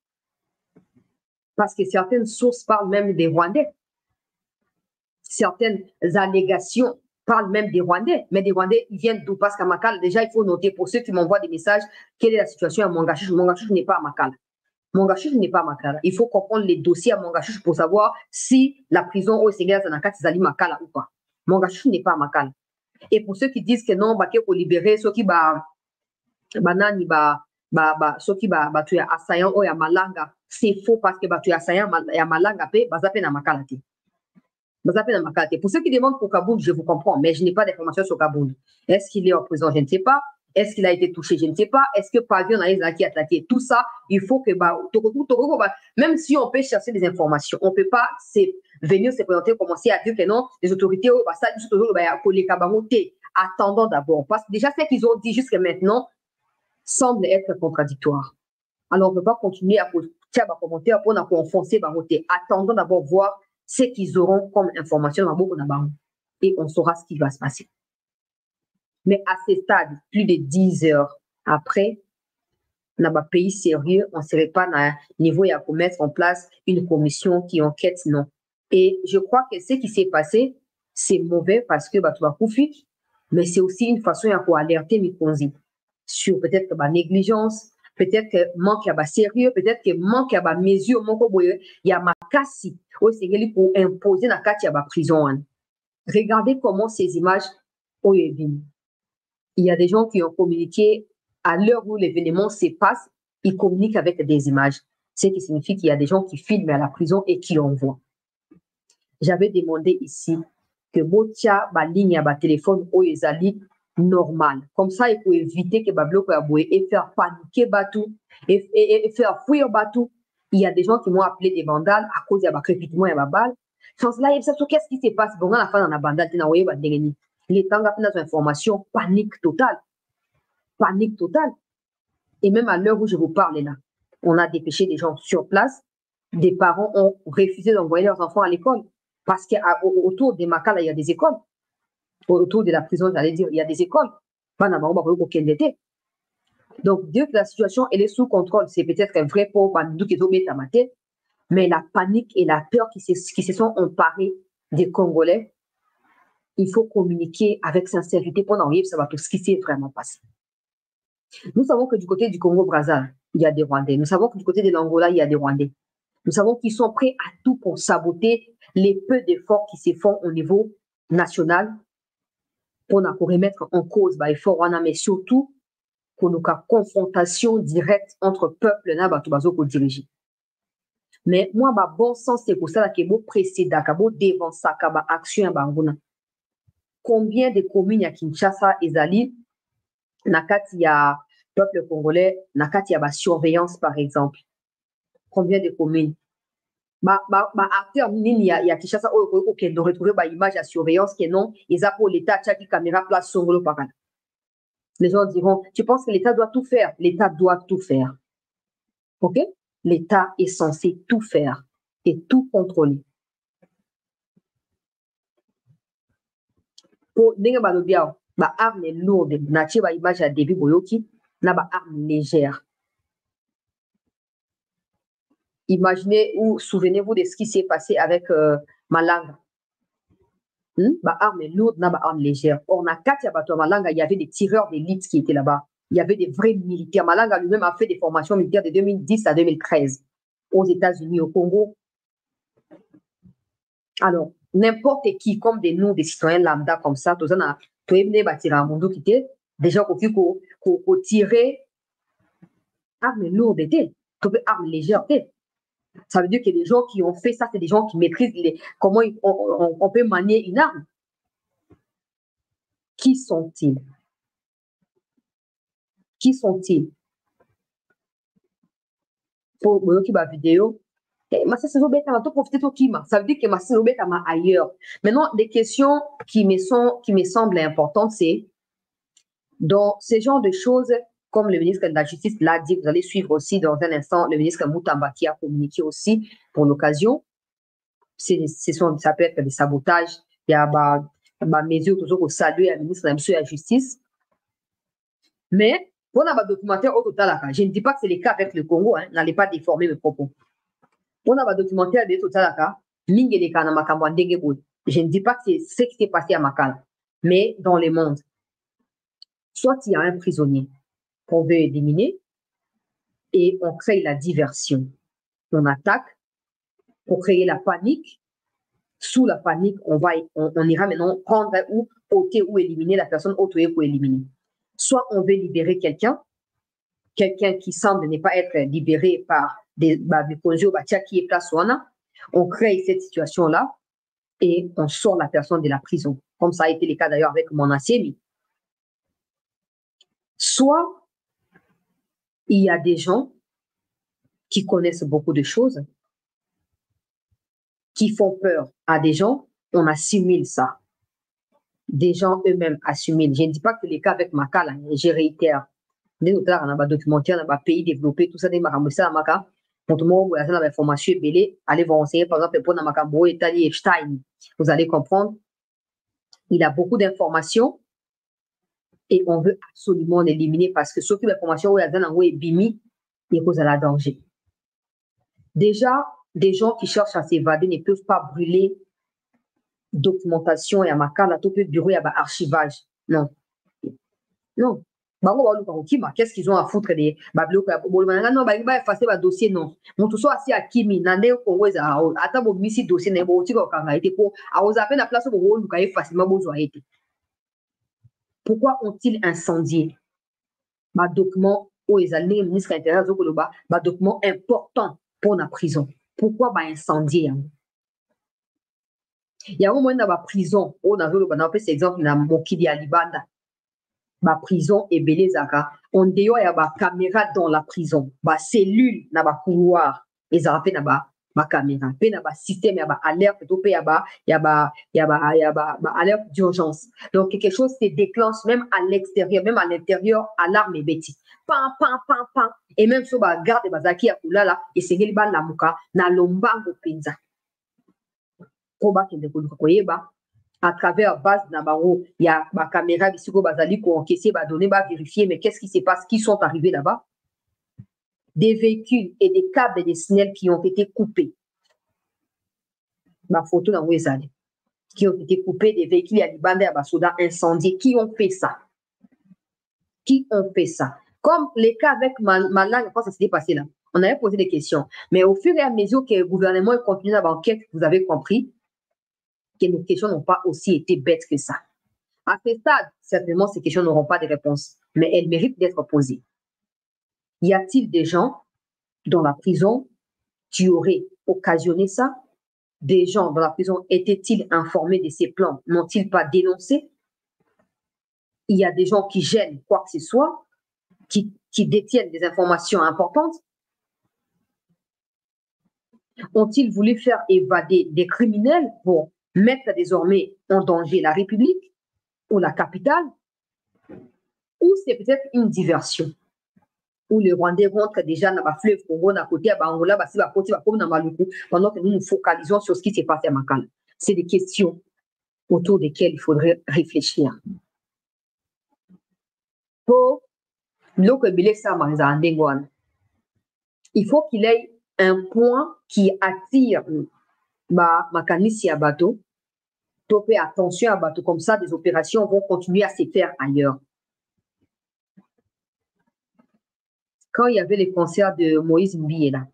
parce que certaines sources parlent même des Rwandais. Certaines allégations parlent même des Rwandais. Mais des Rwandais, ils viennent d'où? Parce qu'à Makala, déjà, il faut noter pour ceux qui m'envoient des messages, quelle est la situation à Mangachouch. Mangachouch n'est pas à Makala. Mangachouch n'est pas à Makala. Il faut comprendre les dossiers à Mangachouch pour savoir si la prison au Sénégal, c'est dans le Makala ou pas. Mangachouch n'est pas à Makala. Et pour ceux qui disent que non, il faut libérer ceux qui ceux qui tu as assaillant ou ya malanga, c'est faux parce que tu as assaillant ya malanga pe bazape na Makala te. Bazape na Makala te. Pour ceux qui demandent pour Kaboul, je vous comprends, mais je n'ai pas d'informations sur Kaboul. Est-ce qu'il est en prison? Je ne sais pas. Est-ce qu'il a été touché? Je ne sais pas. Est-ce que Pavillon a été attaqué? Tout ça, il faut que même si on peut chercher des informations, on ne peut pas venir se présenter, commencer à dire que non, les autorités, attendons d'abord. Parce que déjà, ce qu'ils ont dit jusqu'à maintenant semble être contradictoire. Alors, on ne peut pas continuer à commenter, pour enfoncer. Attendons d'abord voir ce qu'ils auront comme information et on saura ce qui va se passer. Mais à ce stade, plus de 10 heures après, dans un pays sérieux, on ne serait pas à niveau pour mettre en place une commission qui enquête, non. Et je crois que ce qui s'est passé, c'est mauvais parce que tu vas couper, mais c'est aussi une façon pour alerter Mikonzi sur peut-être la négligence, peut-être que manque de sérieux, peut-être que manque de mesure, il y a ma casse au Sénégal pour imposer la carte de prison. Regardez comment ces images ont été. Il y a des gens qui ont communiqué à l'heure où l'événement se passe. ils communiquent avec des images. Ce qui signifie qu'il y a des gens qui filment à la prison et qui envoient. J'avais demandé ici que Botia, ma ligne à ma téléphone, au Ezali, normal. Comme ça, il faut éviter que Bablo et faire paniquer Batou et faire fuir Batou. Il y a des gens qui m'ont appelé des vandales à cause de crépitement et ma balle. Sans cela, il qu'est-ce qui se passe? Bon, à la fin, dans la bandale, les temps d'information, information, panique totale. Panique totale. Et même à l'heure où je vous parle là, on a dépêché des gens sur place. Des parents ont refusé d'envoyer leurs enfants à l'école. Parce qu'autour des Makala, il y a des écoles. Autour de la prison, j'allais dire, il y a des écoles. Donc, dès que la situation elle est sous contrôle, c'est peut-être vrai pour Bandou qui est ma tête, mais la panique et la peur qui se sont emparés des Congolais, il faut communiquer avec sincérité pour en savoir tout ce qui s'est vraiment passé. Nous savons que du côté du Congo-Brazzaville, il y a des Rwandais. Nous savons que du côté de l'Angola, il y a des Rwandais. Nous savons qu'ils sont prêts à tout pour saboter les peu d'efforts qui se font au niveau national pour remettre en cause l'effort, mais surtout pour nous confrontation directe entre peuple et Batubazo pour diriger. Mais moi, bon sens, c'est pour ça que je précède, que devant ça, que action banguna. Combien de communes à Kinshasa et Zali, nakati ya peuple congolais, nakati ya surveillance par exemple. Combien de communes? Acteur nini ya Kinshasa o ke do retrouver image à surveillance que non, ils a pour l'état qui caméra place songolo par là. Les gens diront, tu penses que l'État doit tout faire? L'État doit tout faire. OK? L'État est censé tout faire et tout contrôler. Pour dengue balobia, arme lourde, nachi image à début boyoki, na arme légère. Imaginez ou souvenez-vous de ce qui s'est passé avec Malanga. Arme lourde, na arme légère. Or, na Katia Bato Malanga, il y avait des tireurs d'élite qui étaient là-bas. Il y avait des vrais militaires. Malanga lui-même a fait des formations militaires de 2010 à 2013 aux États-Unis, au Congo. Alors, n'importe qui, comme des citoyens lambda comme ça, tout ça, déjà qu'on tirer arme lourde, arme légère. Ça veut dire que les gens qui ont fait ça, c'est des gens qui maîtrisent comment on peut manier une arme. Qui sont-ils? Qui sont-ils? Pour ma vidéo, ça veut dire que ma c'est ailleurs. Maintenant, des questions qui me semblent importantes, c'est dans ce genre de choses, comme le ministre de la Justice l'a dit, vous allez suivre aussi dans un instant le ministre Moutamba qui a communiqué aussi pour l'occasion. Ça peut être des sabotages, il y a des mesures toujours pour saluer le ministre de la Justice. Mais pour un documentaire au total, je ne dis pas que c'est le cas avec le Congo, n'allez pas déformer mes propos. Pour un documentaire de total, je ne dis pas que c'est ce qui s'est passé à Makala, mais dans le monde. Soit il y a un prisonnier qu'on veut éliminer et on crée la diversion. On attaque pour créer la panique. Sous la panique, on ira maintenant prendre ou ôter ou éliminer la personne ôtée pour éliminer. Soit on veut libérer quelqu'un qui semble ne pas être libéré par des qui est place on crée cette situation-là et on sort la personne de la prison. Comme ça a été le cas d'ailleurs avec mon ancienne. Soit il y a des gens qui connaissent beaucoup de choses, qui font peur à des gens, on assimile ça. Des gens eux-mêmes assimilent. Je ne dis pas que c'est le cas avec Makala, je réitère. Nous avons un documentaire dans un pays développé, tout ça, des maramoussa à Maka. Pour tout le monde, vous avez l'information belée, allez vous renseigner, par exemple, pour Namakambo, Italie, Epstein. Vous allez comprendre. Il a beaucoup d'informations et on veut absolument l'éliminer parce que surtout l'information où il y a un bimi, il cause un danger. Déjà, des gens qui cherchent à s'évader ne peuvent pas brûler documentation et à Makala, tout le bureau, il y a archivage. Non. Non. Qu'est-ce qu'ils ont à foutre des bablo non ba effacer ba dossier non mon tout soit assis à kimi nande Congo za ata bo misi dossier ne bo tiko kanga été pour a aux appels à place bo luka facilement besoin été. Pourquoi ont-ils incendié ma document ou les alliés ministre intérieur zokoloba ba document important pour la prison. Pourquoi ba incendier? Il y a un moment dans la prison, on a vu cet exemple dans Mokili Alibanda. Ma prison est belé zaka. On dehors il y a ba caméra dans la prison, ba cellule na ba couloir, et ça fait na ba caméra, pe na ba système ya ba alerte, to pe ya ba alerte d'urgence. Donc quelque chose se déclenche même à l'extérieur, même à l'intérieur, alarme et bêtis. Pam pam pam pam. Et même sur ba garde bazaki ya kulala et c'est ngeli ba lamuka na lombango penza. À travers base Nabaro, il y a ma caméra ici ko bazali ko encaisser ba donner ba vérifier mais qu'est-ce qui se passe, qui sont arrivés là-bas? Des véhicules et des câbles et des signaux qui ont été coupés. Ma photo dans Wezali qui ont été coupés, des véhicules à Libanda à Basoda incendiés. Qui ont fait ça? Qui ont fait ça? Comme les cas avec Malang, quand ça s'était passé là, on avait posé des questions. Mais au fur et à mesure que le gouvernement continue dans l'enquête, vous avez compris que nos questions n'ont pas aussi été bêtes que ça. À ce stade, certainement, ces questions n'auront pas de réponse, mais elles méritent d'être posées. Y a-t-il des gens dans la prison qui auraient occasionné ça? Des gens dans la prison étaient-ils informés de ces plans? N'ont-ils pas dénoncé? Il y a des gens qui gênent quoi que ce soit, qui détiennent des informations importantes. Ont-ils voulu faire évader des criminels pour mettre désormais en danger la République ou la capitale? Ou c'est peut-être une diversion? Où les Rwandais rentrent déjà dans le fleuve Congo, à côté à Angola, pendant que nous nous focalisons sur ce qui s'est passé à Makala. C'est des questions autour desquelles il faudrait réfléchir. Il faut qu'il ait un point qui attire Makanisi à bateau, topé attention à bateau, comme ça des opérations vont continuer à se faire ailleurs. Quand il y avait les concerts de Moïse Mbiela,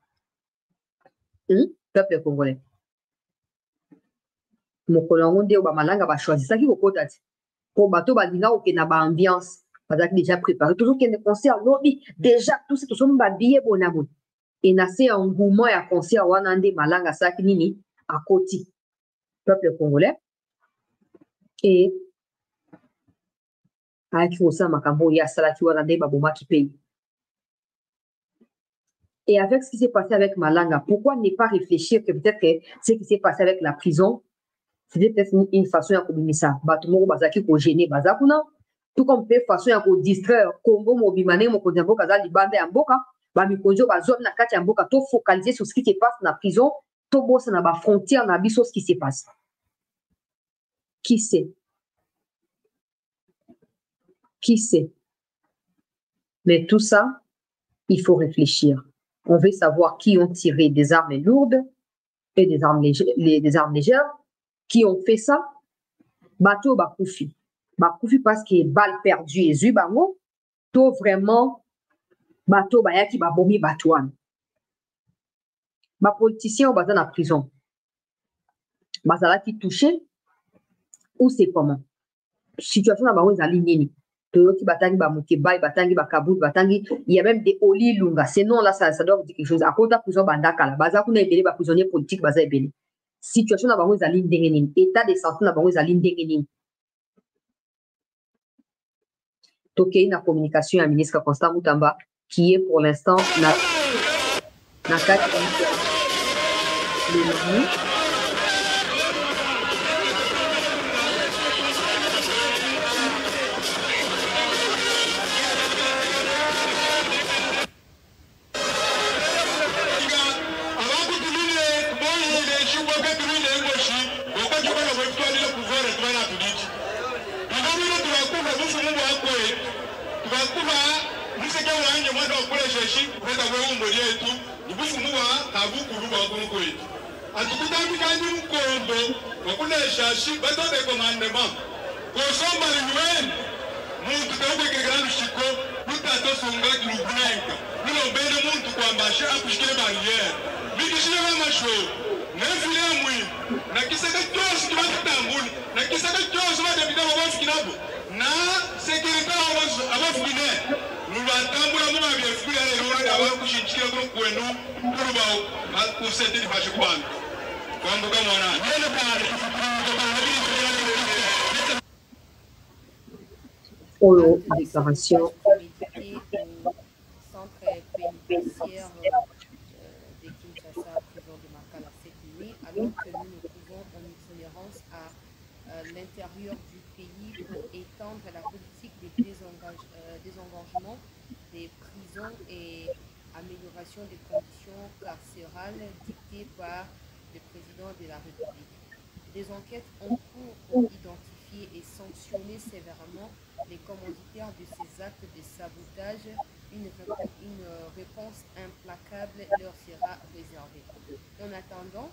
peuple congolais, Mokolongonde ou Bamalanga va choisir ça qui vous côté pour bateau badina ou qu'il n'a pas ambiance, parce que déjà préparé, toujours qu'il y a des concerts, lobby, déjà tout ce que sont babillés bon amour. Et n'a c'est un engouement et un concert Wanande Malanga Sakinini à côté, peuple congolais. Et avec ça, Makambo, il y a Salaki Wanande Baboma qui paye. Et avec ce qui s'est passé avec Malanga, pourquoi ne pas réfléchir que peut-être que ce qui s'est passé avec la prison, c'était peut-être une façon de communiquer ça. Batumo Bazaki ko gêner Bazakuna, tout comme peut façon de distraire Congo Mobimane Mokonjambo Kaza Libande Amboka, Bamikonjo Bazom Nakati Amboka, tout focaliser sur ce qui se passe dans la prison, tout bosse dans la frontière, dans la ce qui se passe. Qui sait? Qui sait? Mais tout ça, il faut réfléchir. On veut savoir qui ont tiré des armes lourdes et des armes légères, qui ont fait ça. Bateau Bakoufi. Bakoufi parce qu'il y a balle perdue et Zubango. Tout vraiment, bateau Bayaki Babomi Batouane. Ma politicien au bazar en prison. Bazala qui touché, ou c'est comment? Situation dans la ligne. Il y a même des Oli Lunga. Ces noms-là, ça doit vous dire quelque chose. À côté de la prison, Bandaka, Baza, on a été prisonnier politique, Baza et Béni. Situation dans la ligne d'Engenin. État de santé dans la ligne d'Engenin. Toké, une communication à ministre Constant Moutamba, qui est pour l'instant, n'a qu'à na sécurité Pour déclaration. Centre pénitentiaire de Kinshasa, prison de Makala cette nuit, alors que nous nous trouvons en itinérance à l'intérieur du pays pour étendre la politique de désengagement des prisons et amélioration des conditions carcérales dictées par le président de la République. Des enquêtes en cours pour identifier et sanctionner sévèrement les commanditaires de ces actes de sabotage. Une réponse implacable leur sera réservée. En attendant,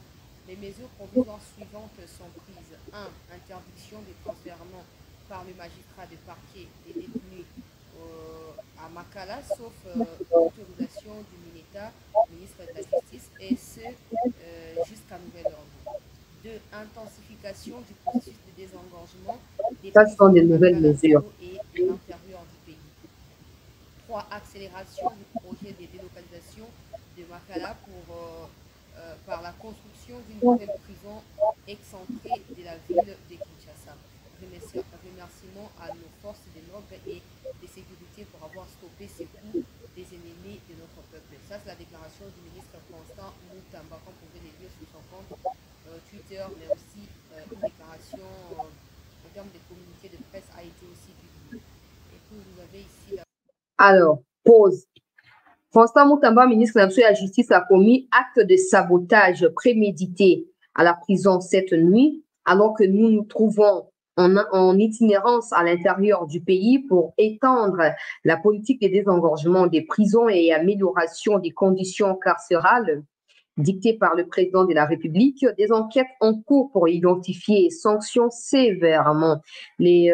les mesures provisoires suivantes sont prises. 1. Interdiction des transfèrements par le magistrat de parquet des détenus à Makala, sauf autorisation du ministre de la Justice, et ce jusqu'à nouvel ordre. 2. Intensification du processus de désengagement des sont des nouvelles mesures. Et de l'intérieur du pays. 3. Accélération du projet de délocalisation de Makala par la construction d'une nouvelle prison excentrée de la ville de Kinshasa. Remerciements à nos forces de l'ordre et de sécurité pour avoir stoppé ces coups des ennemis de notre peuple. Ça, c'est la déclaration du ministre Constant Moutamba, qu'on pouvait les lire sur son compte Twitter, mais aussi une déclaration en termes de communiqué de presse a été aussi publiée. Et puis, vous avez ici la... Alors, pause. Constant Moutamba, ministre de la Justice, a commis acte de sabotage prémédité à la prison cette nuit, alors que nous nous trouvons en itinérance à l'intérieur du pays pour étendre la politique de désengorgement des prisons et amélioration des conditions carcérales dictées par le président de la République. Des enquêtes en cours pour identifier et sanctionner sévèrement les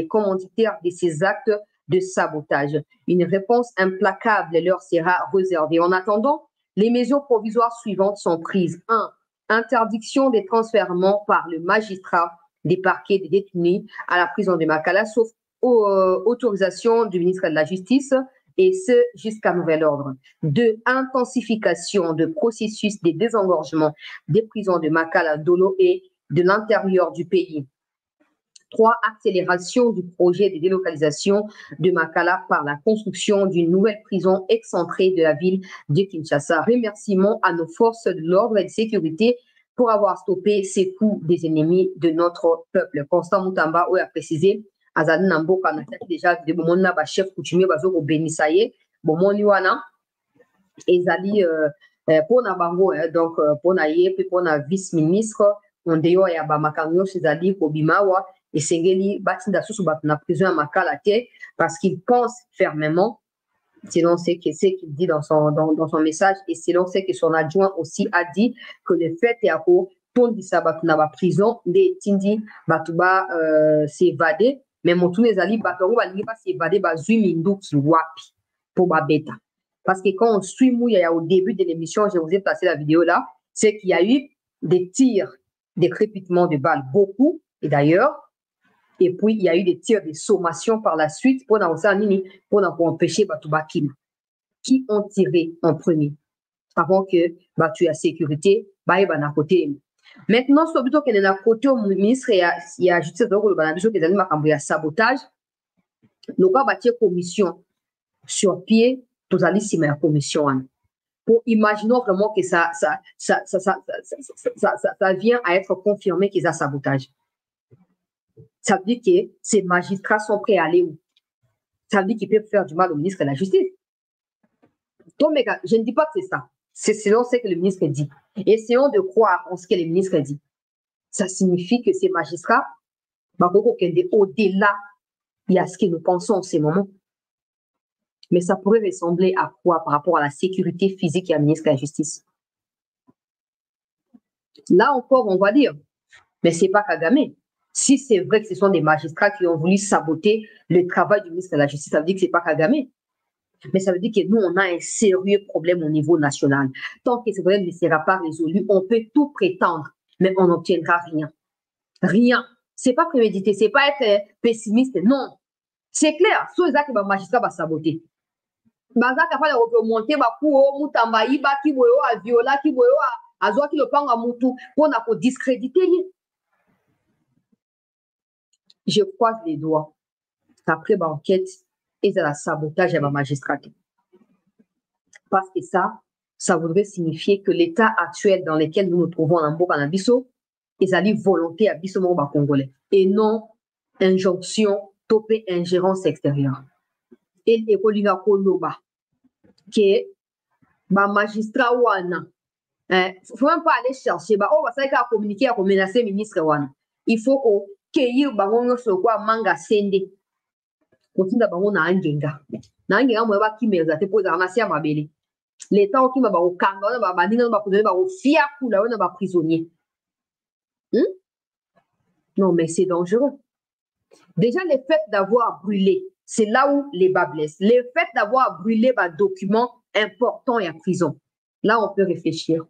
commanditaires de ces actes de sabotage. Une réponse implacable leur sera réservée. En attendant, les mesures provisoires suivantes sont prises. 1. Interdiction des transfèrements par le magistrat des parquets des détenus à la prison de Makala, sauf autorisation du ministre de la Justice, et ce jusqu'à nouvel ordre. 2. Intensification de processus de désengorgement des prisons de Makala, Dolo et de l'intérieur du pays. 3. Accélération du projet de délocalisation de Makala par la construction d'une nouvelle prison excentrée de la ville de Kinshasa. Remerciements à nos forces de l'ordre et de sécurité pour avoir stoppé ces coups des ennemis de notre peuple. Constant Moutamba a précisé, Azali Nambo, quand on a déjà de mon chef coutumier, Bazo Benisaye, bon, Wana, Ezali, pour Nabango, donc, pour Naye, puis pour na vice-ministre, on déyo ya Bamakanyo, Ezali, Kobimawa, et Sengeli, Batinda Soussou, na prison à Makala, parce qu'il pense fermement, selon ce qu'il dit dans son message, et selon ce que son adjoint aussi a dit, que le fait est à cause, ton dit ça, Batuna prison, des Tindi, Batuba s'évader, mais mon tourné Zali, Bataou, va s'évader, Zumindu qui wapi, pour Babeta. Parce que quand on suit Mouya au début de l'émission, je vous ai placé la vidéo là, c'est qu'il y a eu des tirs, des crépitements de balles, beaucoup, et d'ailleurs, et puis il y a eu des tirs de sommation par la suite pour empêcher Batouba Kim, qui ont tiré en premier, avant que tu as sécurité, à côté. Maintenant, c'est plutôt qu'il y a un côté au ministre, il y a justice de il sabotage. Nous avons bâti une commission sur pied, tout à l'heure, c'est ma commission. Pour imaginer vraiment que ça vient à être confirmé qu'il y a un sabotage. Ça veut dire que ces magistrats sont prêts à aller où? Ça veut dire qu'ils peuvent faire du mal au ministre de la Justice. Donc, je ne dis pas que c'est ça. C'est selon ce que le ministre dit. Essayons de croire en ce que le ministre dit. Ça signifie que ces magistrats, au-delà, il y a ce que nous pensons en ces moments. Mais ça pourrait ressembler à quoi par rapport à la sécurité physique et à ministre de la Justice? Là encore, on va dire, mais ce n'est pas Kagame. Si c'est vrai que ce sont des magistrats qui ont voulu saboter le travail du ministre de la Justice, ça veut dire que ce n'est pas Kagame. Mais ça veut dire que nous, on a un sérieux problème au niveau national. Tant que ce problème ne sera pas résolu, on peut tout prétendre, mais on n'obtiendra rien. Rien. Ce n'est pas prémédité, ce n'est pas être pessimiste, non. C'est clair, soit les magistrat va saboter. baza capable de remonter bakuo mutamba iba kiboyo a viola kiboyo azwa ki le panga mutu pour na ko discréditer ye. Je croise les doigts qu'après l'enquête et la sabotage à ma magistrat. Parce que ça voudrait signifier que l'état actuel dans lequel nous nous trouvons en Mboka na biso, ils allaient volonté à biso moko ba congolais et non injonction topé ingérence extérieure. Et ekolinga koloba que ba magistrat wana faut même pas aller chercher ba oh ça ka communiquer à menacer ministre wana. Il faut que cueillir bango nyonso kwa manga sende. Kotinda bango na angenga. Na angenga mo ba kimeza te poza na sia mabele. L'état qui m'a ba okanga na ba bandinga ba kudele ba ofia kula na ba prisonnier. Non mais c'est dangereux. Déjà le fait d'avoir brûlé, c'est là où les bas blessent. Le fait d'avoir brûlé un document important et en prison. Là on peut réfléchir.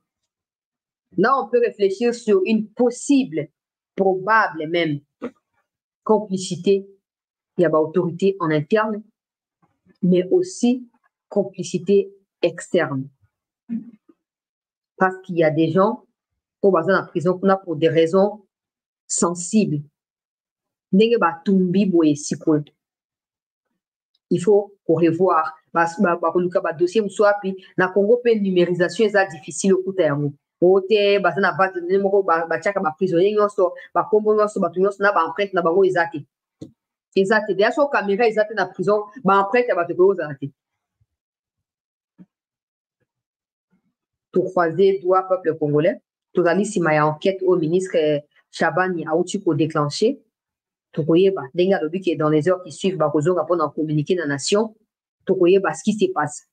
Là on peut réfléchir sur une possible, probable même complicité. Il y a l'autorité en interne, mais aussi complicité externe. Parce qu'il y a des gens qui sont en prison pour des raisons sensibles. Il faut revoir. Le dossier soit puis na Congo pe numérisation est difficile au terme. Ote bazana base de numéro ba chaka ba prisonnier nyonso ba kombo nyonso ba nyonso na ba empreinte na bango ezate. Ezate déjà sur caméra ezate na prison ba empreinte ba te ko ezate. Tout croiser doigt peuple congolais. Tout ali si ma enquête au ministre Chabani a outil pour déclencher. Tout koyeba denga lobi qui est dans les heures qui suivent ba kozonga pour communiquer dans la nation. Tout koyeba ce qui se passe.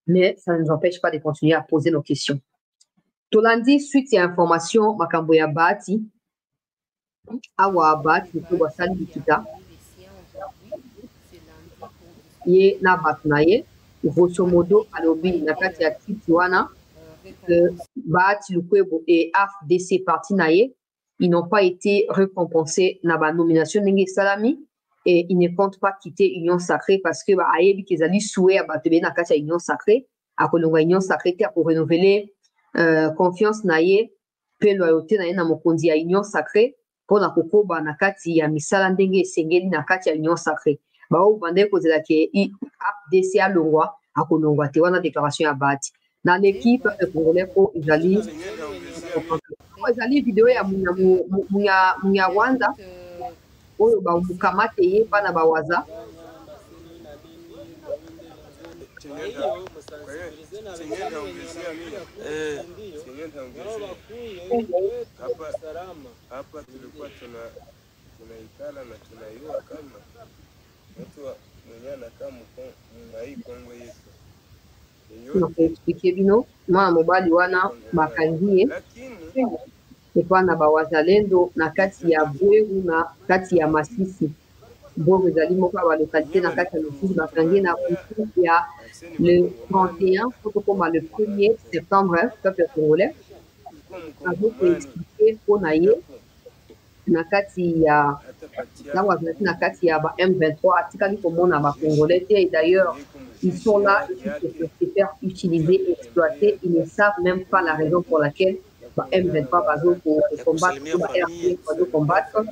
Mais ça ne nous empêche pas de continuer à poser nos questions. Tolandi suite à information makambo ya bati awa bati ko basali kita ye na batnaye grosso modo alobi na kati ya Tijuana bati lukwebo et AFDC parti naye ils n'ont pas été récompensés na ba nomination ndenge salami et ils ne comptent pas quitter Union Sacrée parce que ba ayebi kezali souhait abatebe na kati ya Union Sacrée akolonga Union Sacrée pour renouveler confiance naye pe loyauté naye na mokonzi ya Union Sacrée pour na kokoba na kati ya misala ndenge esengeli na kati ya Union Sacrée ba o bande kozela ke AFDC alongwa akolongwa te wana déclaration ya bati na l'équipe congolais ko ezali vidéo ya munya Rwanda oyo ba mukamate ye bana bawaza hapa tulikuwa tunaikala na tunaiua kama mtu mwenye anakaa mngai Kongo yetu expliquer bino mwa mobali wana bakangie epana bawazalendo na kati ya Bweru na kati ya Masisi Bweru ezali moko ba localité na kati ya Masisi bakangie na kutu ya le 31 comme le 1er septembre peuple congolais avec expliquer pona ye na kati ya na kati ya ba M23 atikali komona ba congolais et d'ailleurs ils sont là et ils se faire utiliser, exploiter. Ils ne savent même pas la raison pour laquelle M23 va combattre, combattre.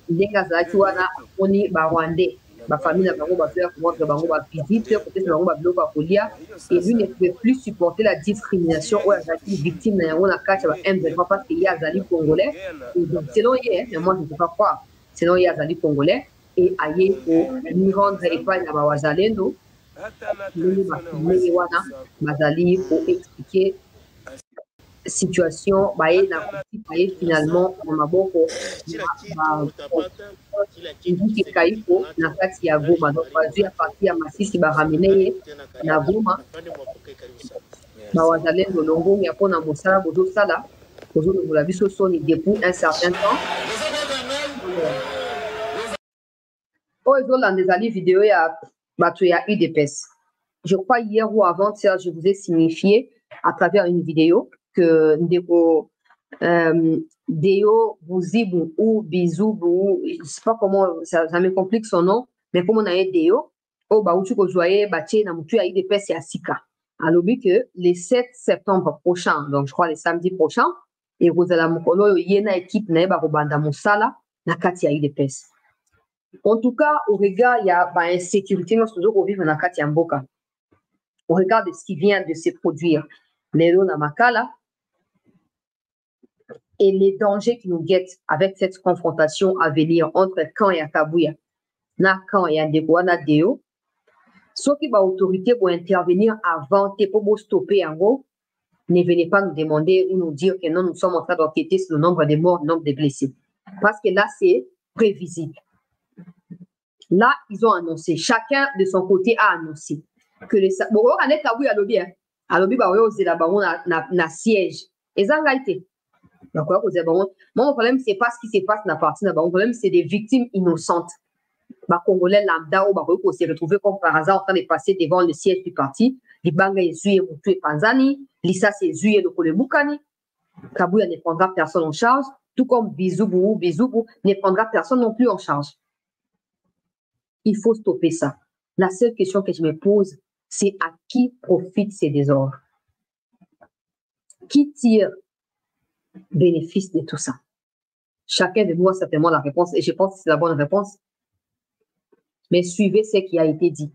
Les Gazatuana, on est Rwandais. Ma famille n'a pas faire comment visite, peut-être et lui ne pouvait plus supporter la discrimination ou la victime d'un M23 parce qu'il y a Zali congolais. Donc, selon hier, mais moi je ne peux pas croire, selon il y a Zali congolais et ailleurs pour lui rendre épargne à Wazalendo. Bazali pour expliquer situation finalement na maboko kaiko na kati ya Goma donc bazui à partir ya Masisi barameneye na Goma bawazalendo longongi ya pona mosala bozosala kozolobola biso soni depuis un certain temps oyo ezolanda ezali video ya bato ya UDPS. Je crois hier ou avant-hier, je vous ai signifié à travers une vidéo que Ndeko Deo Bouzibu ou Bizoubou, je ne sais pas comment, ça me complique son nom, mais comme on a Deo, oh bah utu ko joye bache na mutu ayi de pes ya sika alobi que le 7 septembre prochain donc je crois le samedi prochain et kozala mokolo yena équipe na ba robanda musala na kati ayi de pes. En tout cas au regard il y a ba insécurité nous toujours vivre na kati ya mboka au regard de ce qui vient de se produire lelo na makala et les dangers qui nous guettent avec cette confrontation à venir entre Caen et Kabuya na Caen et Ndekwana Deo. Ceux qui ba autorité pour intervenir avant pour stopper en gros, ne venez pas nous demander ou nous dire que non, nous sommes en train d'enquêter sur le nombre de morts, le nombre de blessés. Parce que là, c'est prévisible. Là, ils ont annoncé, chacun de son côté a annoncé que les bon, on est tabou à l'objet. À l'objet, bah, ouais, là, bah, on a siège. Et ça, a été. D'accord, mon problème, c'est pas ce qui se passe dans la partie, mon problème, c'est des victimes innocentes. Bah, Congolais lambda ou bah, on s'est retrouvé comme par hasard en train de passer devant le siège du parti. Les Banga et Zuye Moutou et Panzani, Lissa c'est Zuye le Kolebukani. Kabuya ne prendra personne en charge, tout comme Bizoubou ne prendra personne non plus en charge. Il faut stopper ça. La seule question que je me pose, c'est à qui profitent ces désordres? Qui tire bénéfice de tout ça? Chacun de nous a certainement la réponse et je pense que c'est la bonne réponse. Mais suivez ce qui a été dit.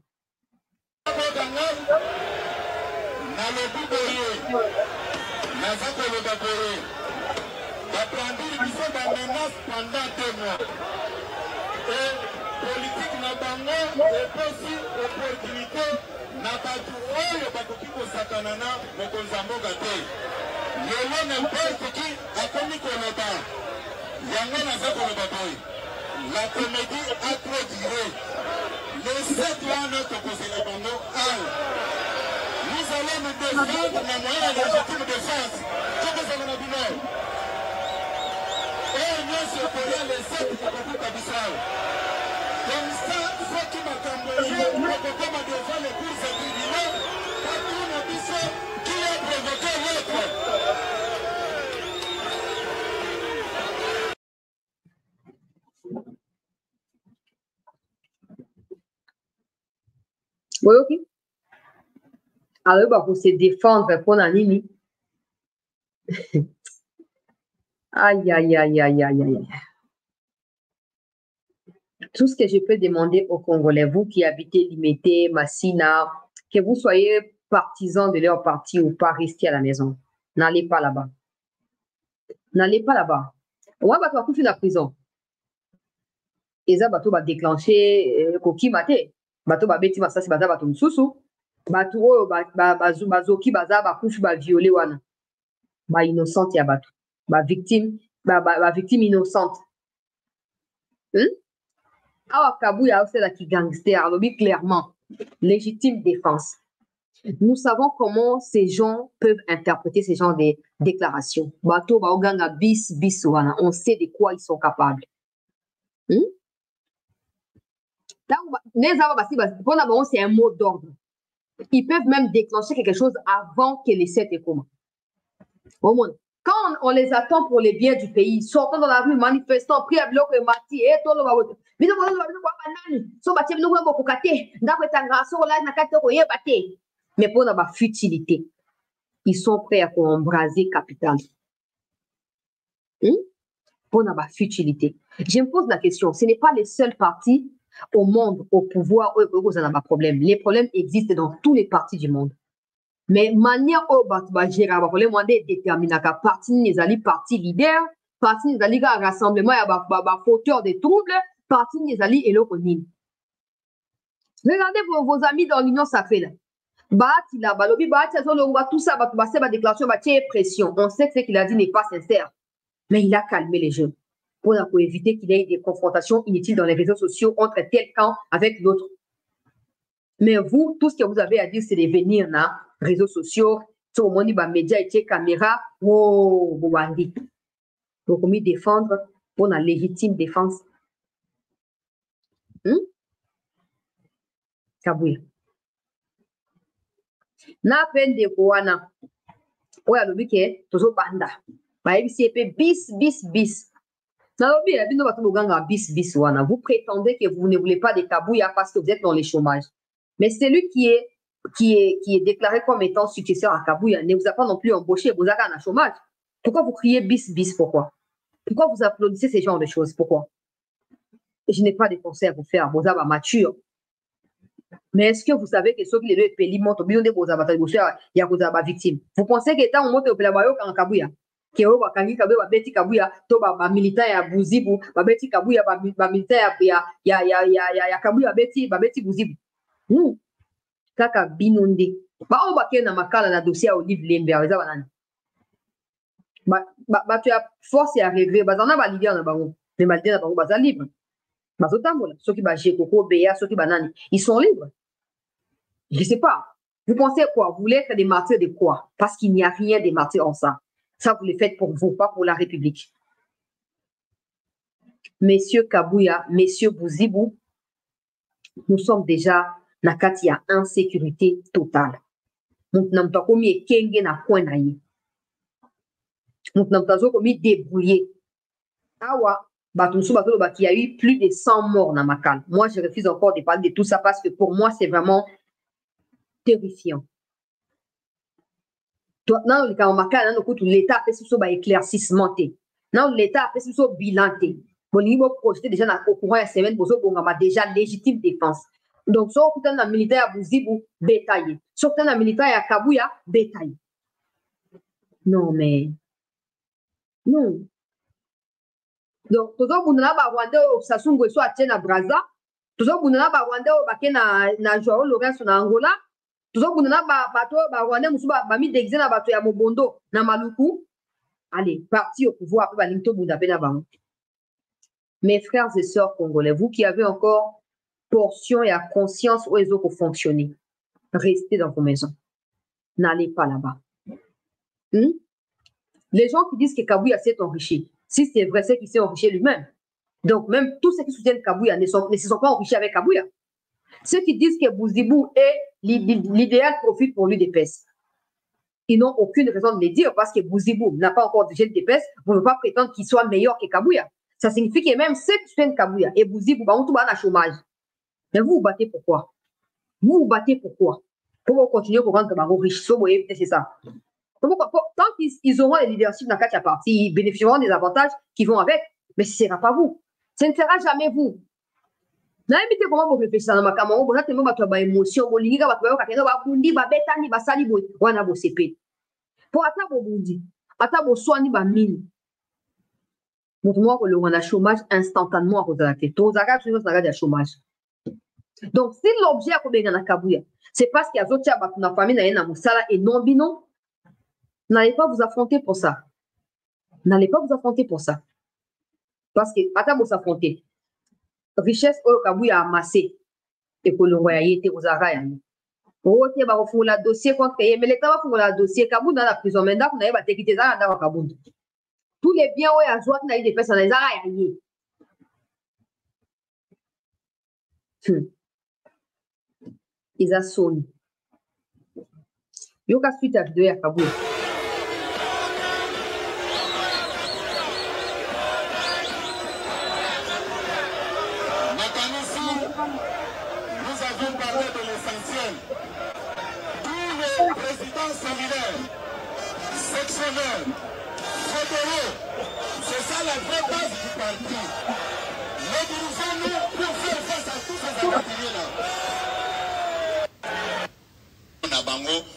La comédie a trop duré. Les 7 ans notre conseil pendant un. Nous allons nous défendre la moyenne légitime défense. Que vous avez la douleur. Et nous serons les 7 qui ont Kabissau. Comme ça, ceux qui m'ont cambré, comme devant les cours et tribunaux, pas tout le monde qui a provoqué l'autre. Oui, ok. Alors, bah, pour se défendre, pour l'année. Aïe, aïe, aïe, aïe, aïe, aïe. Tout ce que je peux demander aux Congolais, vous qui habitez Limité, Massina, que vous soyez partisans de leur parti ou pas, restez à la maison. N'allez pas là-bas. N'allez pas là-bas. On va battre la prison. Et ça, bateau va déclencher Koki Mate. Bateau va bêti, ça, c'est bateau Moussou. Bateau, bazoki, ba couche, ba violé, wana. Ba innocente, ya bateau. Ba victime innocente. Ah, Kabou, ya aussi là qui gangster, alors clairement. Légitime défense. Nous savons comment ces gens peuvent interpréter ces genres de déclarations. Bateau, ba oganga bis, wana. On sait de quoi ils sont capables. C'est un mot d'ordre. Ils peuvent même déclencher quelque chose avant que les 7 écoulement. Quand on les attend pour les biens du pays, sortant dans la rue, manifestant, priez à bloc et mati, et tout le monde. Mais pour la futilité, ils sont prêts à embraser capital. Pour la futilité. Je me pose la question, ce n'est pas les seuls partis au monde, au pouvoir, où vous avez un problème. Les problèmes existent dans tous les partis du monde. Mais manière au gérer un problème, on est déterminé qu'à parti les alliés, parti leader, parti les alliés, rassemblement, il y a fauteur des troubles, parti les alliés et l'autre. Regardez vos amis dans l'Union sacrée là. Tout ça, va déclaration, pression. On sait que ce qu'il a dit n'est pas sincère. Mais il a calmé les jeunes. Pour éviter qu'il y ait des confrontations inutiles dans les réseaux sociaux entre tel camp avec l'autre. Mais vous, tout ce que vous avez à dire, c'est de venir dans les réseaux sociaux, sur les médias et les caméras, vous pouvez défendre pour la légitime défense. Kabouya. Na peine de Kouana. Oui, à l'objet, toujours banda. Bis. Vous prétendez que vous ne voulez pas de Kabouya parce que vous êtes dans les chômages. Mais celui qui est déclaré comme étant successeur à Kabouya ne vous a pas non plus embauché, vous avez un chômage. Pourquoi vous criez bis, pourquoi? Pourquoi vous applaudissez ces genres de choses? Pourquoi? Je n'ai pas de conseils à vous faire, vous avez mature. Mais est-ce que vous savez que ceux qui les deux pays montent au milieu de vos avatars, il y a des victimes? Vous pensez que tant on monte au Pelabayo quand Kabouya, que vous avez Kabouya, Betty Kabouya, Toba, militant à Bouzibou, Betty Kabouya, militant à Kabouya, Betty Bouzibou. Non. Kaka binonde. On va faire un dossier à Olive Lembe, tu as force à rêver, on a l'idée en bango, mais malgré la bango, baza libre. Ceux qui bagent Coco, Béa, ceux qui banani, ils sont libres. Je ne sais pas. Vous pensez quoi? Vous voulez être des martyrs de quoi? Parce qu'il n'y a rien de martyrs en ça. Ça, vous le faites pour vous, pas pour la République. Messieurs Kabouya, messieurs Bouzibou, nous sommes déjà dans une insécurité totale. Nous n'avons pas commis Kenge na coin naïe. Nous n'avons pas commis débrouillé. Awa, il y a eu plus de 100 morts dans Makala. Moi, je refuse encore de parler de tout ça parce que pour moi, c'est vraiment terrifiant. Dans le cas de Makala, l'État a fait ce éclaircissement. Dans l'État a fait ce bilan. Bon, il faut projeter déjà au courant de la semaine, on a déjà légitime défense. Donc, si on a un militaire à Bouzibou, bétaillé. Si on a un militaire à Kabouya, bétaillé. Non, mais. Non. Donc, tout ça, vous n'avez pas Rwanda au Sassou soit à Braza. Tout ça, vous n'avez pas Rwanda au Baké na Joao Lorenzo na Angola. Tout ça, vous n'avez pas bateau, Rwanda, Moussouba, Bami d'exil na bateau ya Mobondo, na Maluku. Allez, parti au pouvoir, après Balinto Boudapé na Bango. Mes frères et sœurs congolais, vous qui avez encore portion et à conscience où ils ont fonctionné, restez dans vos maisons. N'allez pas là-bas. Les gens qui disent que Kabouya s'est enrichi, si c'est vrai, c'est qu'il s'est enrichi lui-même. Donc, même tous ceux qui soutiennent Kabouya ne se sont pas enrichis avec Kabouya. Ceux qui disent que Bouzibou est l'idéal profit pour lui d'EPS, ils n'ont aucune raison de le dire parce que Bouzibou n'a pas encore dirigé d'EPS, vous ne pouvez pas prétendre qu'il soit meilleur que Kabouya. Ça signifie que même ceux qui soutiennent Kabouya et Bouzibou, on tout un chômage. Mais vous vous battez pourquoi? Vous vous battez pourquoi? Pour vous continuer pour rendre Kabouya riche, c'est ça. Tant qu'ils auront le leadership dans quatre parties, ils bénéficieront des avantages qui vont avec, mais ce ne sera pas vous. Ce ne sera jamais vous. N'importe comment vous réfléchissez dans ma caméra, vous avez une émotion, vous avez une bundi, vous avez une basali, vous avez une CP. Pour attendre vos bundi, attendre vos soins, vous avez mine. Montre-moi que vous avez un chômage instantanément à la tête. Vous avez un chômage. Donc, si l'objet est dans la Kabouya, c'est parce qu'il y a d'autres gens qui ont une famille et non binon. N'allez pas vous affronter pour ça. N'allez pas vous affronter pour ça. Parce que, attends, vous affronter. Richesse au Kabouya amassé. Et que le royauté était aux arrailles. Oh, tu vas faire le dossier contre eux. Mais l'État va faire le dossier. Kabou dans la prison. Maintenant, vous n'avez pas quitter ça dans Kabou. Tous les biens où il y a joie, il y a des personnes dans les arrailles. Ils ont sonné. Il y a suite à vidéo à Kabou. C'est ça la vraie base du parti. Mobilisons-nous pour faire face à tous ces aventuriers-là.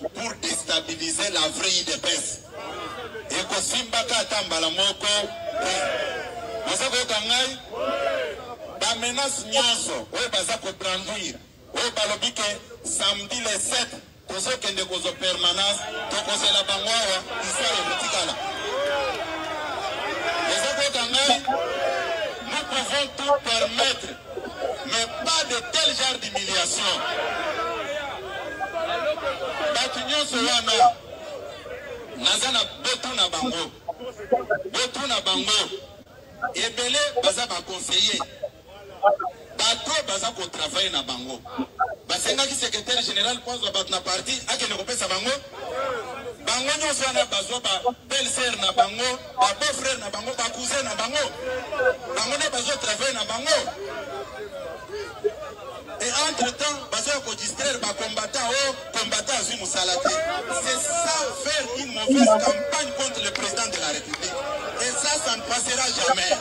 Pour déstabiliser la vraie IDPS. Et que Simbaka Tambala Moko, Masako Kangai, la menace Nyonso, oui, Basako Branduir, oui, Balobike, samedi le 7, pour ceux qui ont des permanences, donc c'est la Bangoua, ici à l'Emotikala. Nous pouvons tout permettre, mais pas de tel genre d'humiliation. Batignon Sowana, Nazana Betuna Bango, et Belé Bazaba conseiller, Bato Bazako travaille na Bango. Basenga qui secrétaire général pense à la partie, à quel repère Bango. Bango nous sommes à besoin de belle-sœur na Bango, de beau-frère na Bango, de cousin na Bango. Bango n'a pas besoin de travailler na Bango. Et entre entre-temps, bazoya ko distraire ba combattant azui musala te. C'est ça faire une mauvaise campagne contre le président de la République. Et ça ne passera jamais.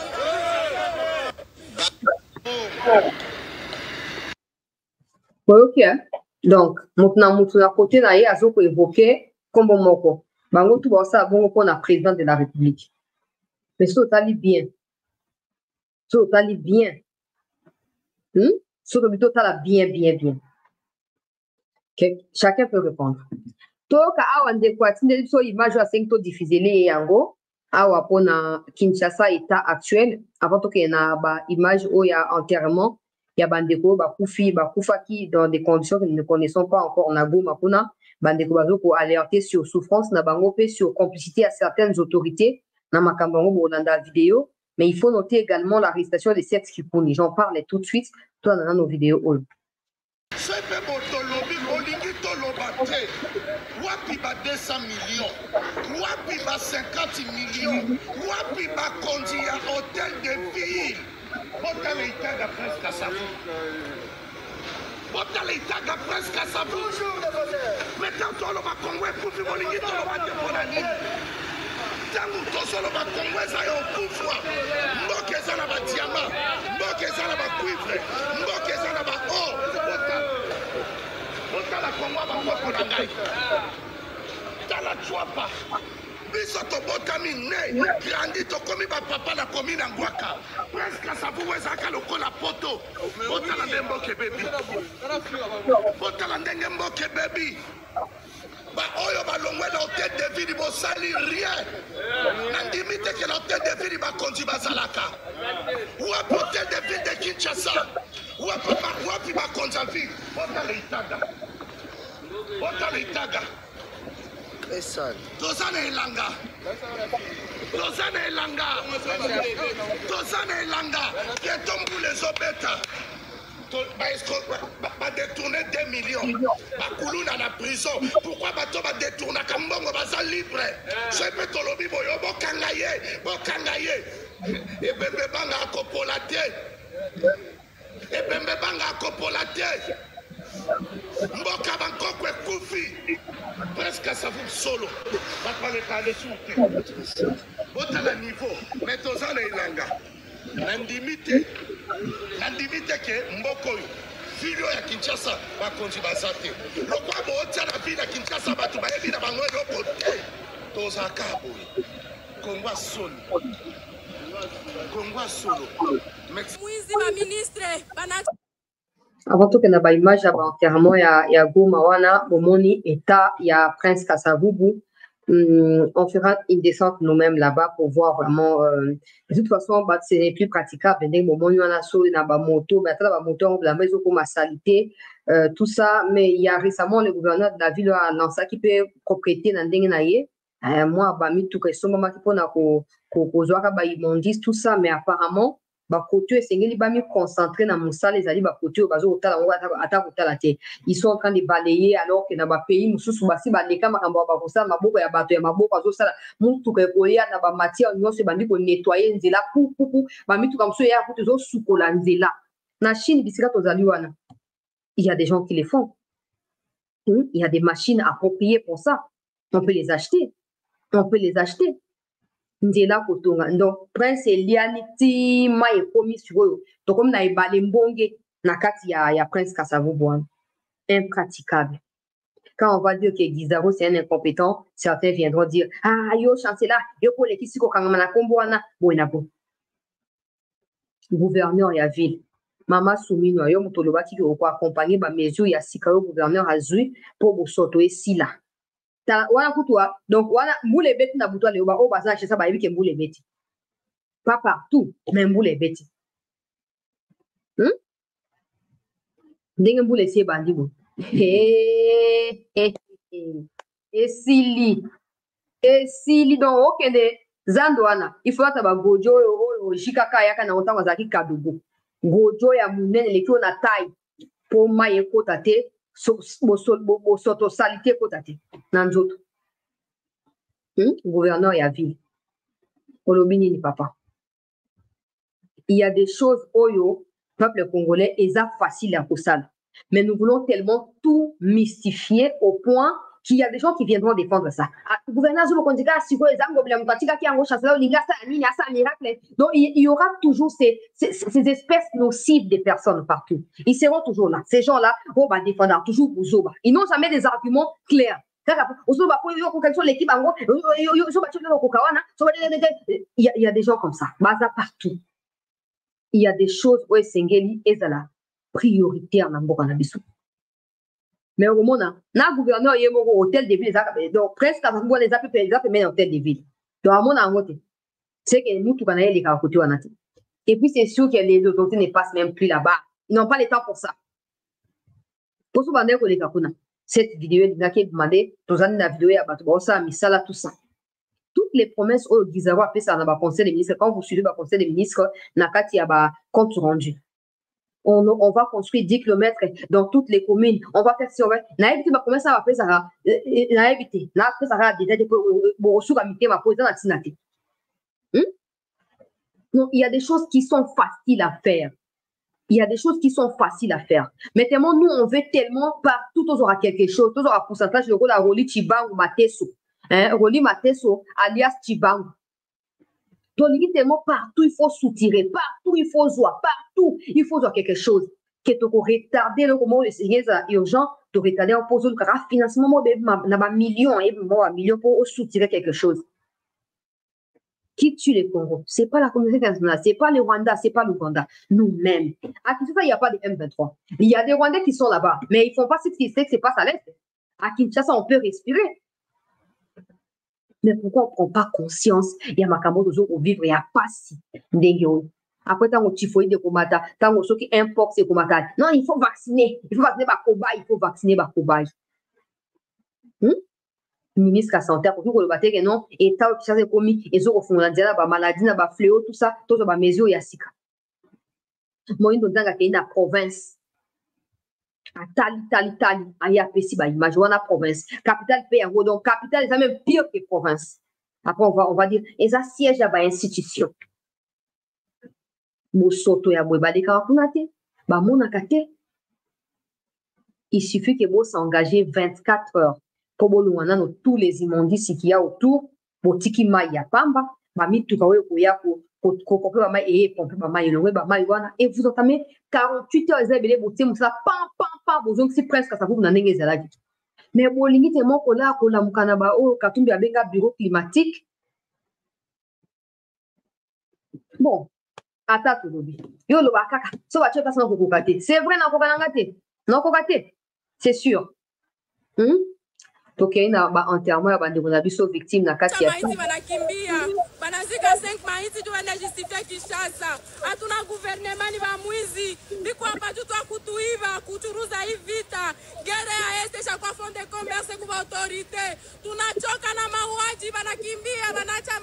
Ok. Donc, maintenant, à côté, na ye azoko évoqué comme moko. Bango tout ça bon pour la président de la République. Mais ça tali bien. Ça tali bien. Ça plutôt tala bien. Okay. Chacun peut répondre. Toka awa ndekwati ndeli so image ya 5 to diffuser les yango awa pona Kinshasa état actuel avant que na ba image o ya enterrement ya bandeko ba kufaki dans des conditions que nous ne connaissons pas encore na Goma kuna bandeko bazoko alerter sur souffrance na bango pe sur complicité à certaines autorités na makambo ngo bolanda vidéo, mais il faut noter également l'arrestation de Seth Kipuni. J'en parle tout de suite toi dans nos vidéos. Wapi ba 200 millions, wapi ba 50 millions, wapi ba kondi ya hôtel de ville. Bota le itaga presque à sa vous. Bota le itaga presque à sa vous. Maintenant toi le ba kongwe pour vivre l'ingi toi le ba te bonani. Tangu toso le ba kongwe ça yo kufwa. Mboke ça na ba diamant, mboke ça na ba cuivre, mboke ça na ba or. Bota la kongwa ba koko na ngai. Tala chwapa. Biso to botami ne grandi to komi ba papa na komi na ngwaka. Presque ça vous weza ka lokola poto. Botala ndemboke baby. Botala ndemboke baby. Ba oyo ba longwe na hôtel de ville bo sali rien. Na limite que l'hôtel de ville ba konti ba salaka. Ou à hôtel de ville de Kinshasa. Ou à papa ou à ba konti ville. Botala itaga. Botala itaga. Tozana elanga. Ketombu les obeta. Ba détourner 2 millions. Ba kuluna na prison. Pourquoi ba to ba détourner kambongo baza libre? Je peux te lobi boyo bokangaye. Et bembe banga kopolate. Mboka bankokwe kufi. Presque ça vous solo. Papa le cas de soute. Bota le niveau. Mais tozana ilanga. Nandimite que mboko filio ya Kinshasa bakonzi bazate. Lokwa botia na ville ya Kinshasa batu bayebi na bango loko te. Tozaka boy. Kongwa solo. Mwizi ma ministre bana avant tout que na ba image ya enterrement ya Goma wana bomoni état ya Prince Kasavubu. On fera une descente nous-mêmes là-bas pour voir vraiment de toute façon bah, c'est plus praticable moment on a sur na ba moto bah la moto on la maison comme salité tout ça, mais il y a récemment le gouverneur de la ville a lancé qui peut propriété na ndenge na ye moi ba mi tout que so mama qui pona ko zoaka ba immondice tout ça, mais apparemment bakoto esengeli bami concentré na musala ezali bakoto bazo otala ata kotala te. Ils sont en train de balayer alors que na ba pays mususu basi baleka makambo ba kosala maboko ya bato ya maboko azosala mutuka ekoya na ba matière nyonso bandi ko nettoyer nzela pou ba mituka mususu ya kutu zo sukola nzela na Chine bisika tozali wana. Il y a des gens qui les font. Il y a des machines appropriées pour ça. On peut les acheter. Nzela kotonga donc Prince Eliani ti mai komi sikoyo to comme na ibale mbonge na kati ya Prince Kasavubu impraticable. Quand on va dire que Guizaro c'est un incompétent, certains viendront dire ah yo chancela yo ko leki siko kangama na kombo wana boina bo. Gouverneur ya ville Mama Soumino yo mutoloba ki ko accompagner ba mesure ya sikayo gouverneur azui pour bosoto esila. Wana kutwa donc wana mbule beti na butwa le ba o baza chez ça ba yebi ke mbule beti pas partout mais mbule beti ndenge mbule sie bandi bo esili donc okende zando wana il faut ata ba gojo o shikaka yaka na otanga zaki kadugo gojo ya munene lekio na taille pour maye kota te soto salité kotate nanzoto gouverneur ya ville olobini ni papa. Il y a des choses oyo peuple congolais eza facile à kosala Mais nous voulons tellement tout mystifier au point qu'il y a des gens qui viendront défendre ça. Le gouvernement, donc, il y aura toujours ces espèces nocives des personnes partout. Ils seront toujours là. Ces gens-là, on va défendre toujours Bouzoba. Ils n'ont jamais des arguments clairs. Il y a des gens comme ça. Partout. Il y a des choses où Sengeli est là. Prioritaire dans mboka na biso. Mais au moment na gouverneur yemoko hôtel de ville donc presque à les appels mais hôtel de ville. Donc à mon avis c'est que nous tout kana les côté wanati. Et puis c'est sûr que les autorités ne passent même plus là-bas. Ils n'ont pas le temps pour ça. Pour ce bandé ko les kakuna. Cette vidéo est qui demandé tozani na vidéo ya bato ba ça misala tout ça. Toutes les promesses au Gizawa fait ça dans le conseil des ministres quand vous suivez le conseil des ministres nakati ya ba compte rendu. On va construire 10 km dans toutes les communes. On va faire ça. Naïbité, ma promesse, ça va faire ça. Naïbité, ça va déjà donc, il y a des choses qui sont faciles à faire. Il y a des choses qui sont faciles à faire. Mais tellement, nous, on veut tellement partout, on aura quelque chose. On aura pourcentage de rôle à Roli Chibangu Mateso. Roli Mateso, alias Chibangu. Donc, tellement partout, il faut soutirer, partout, il faut voir, partout, il faut voir quelque chose. Que tu retarder le moment de signer urgent, tu retarder en pose le financement de millions pour soutirer quelque chose. Qui tue les Congo? C'est pas la communauté internationale, c'est pas le Rwanda, c'est pas l'Ouganda, nous-mêmes. À Kinshasa, il n'y a pas de M23. Il y a des Rwandais qui sont là-bas, mais ils font pas ce qui se passe à l'Est. À Kinshasa, on peut respirer. Mais pourquoi on ne prend pas conscience? Il y a Makambo de au vivre, il n'y a pas si d'engueule. Après, tant que typhoïde de comata, tant que ceux qui importent ces comata. Non, il faut vacciner. Il faut vacciner par cobaye. Il faut vacciner par cobaye. Le ministre de la Santé, pour que le bâtiment que non, État qui s'est commis, ils ont fondé la maladie, la fléau, tout ça, tout ça, mesure, il y a sika. Moi, il y a une province. Tali, aïe, apesi, bah, image, on a province. Capitale PRO, donc capitale, c'est même pire que province. Après, on va dire, et ça siège à institution. Mosoto ya boeba de karapunate, bah, mon akate. Il suffit que vous s'engagez 24 heures. Pour vous, tous les immondices qu'il y a autour, pour tiki maya pamba, bah, mi tout kawe koya ko et vous entamez 48 heures c'est presque ça vous mais vous limitez mon cola la mukanaba o katumbi abenga bureau climatique bon ata to lobi yo lo bakaka so ba cheka sans kokate c'est vrai na kokangate non kokate c'est sûr donc il y a un enterrement à biso victime na kati ya banazika 5 maiti tu wana justifier Kinshasa hatuna gouvernement ni bamwizi biko hapa tu kutuiva kuchuruza hii vita gere ya este chaque fond de commerce kwa autorité tunachoka na mauaji banakimbia banacha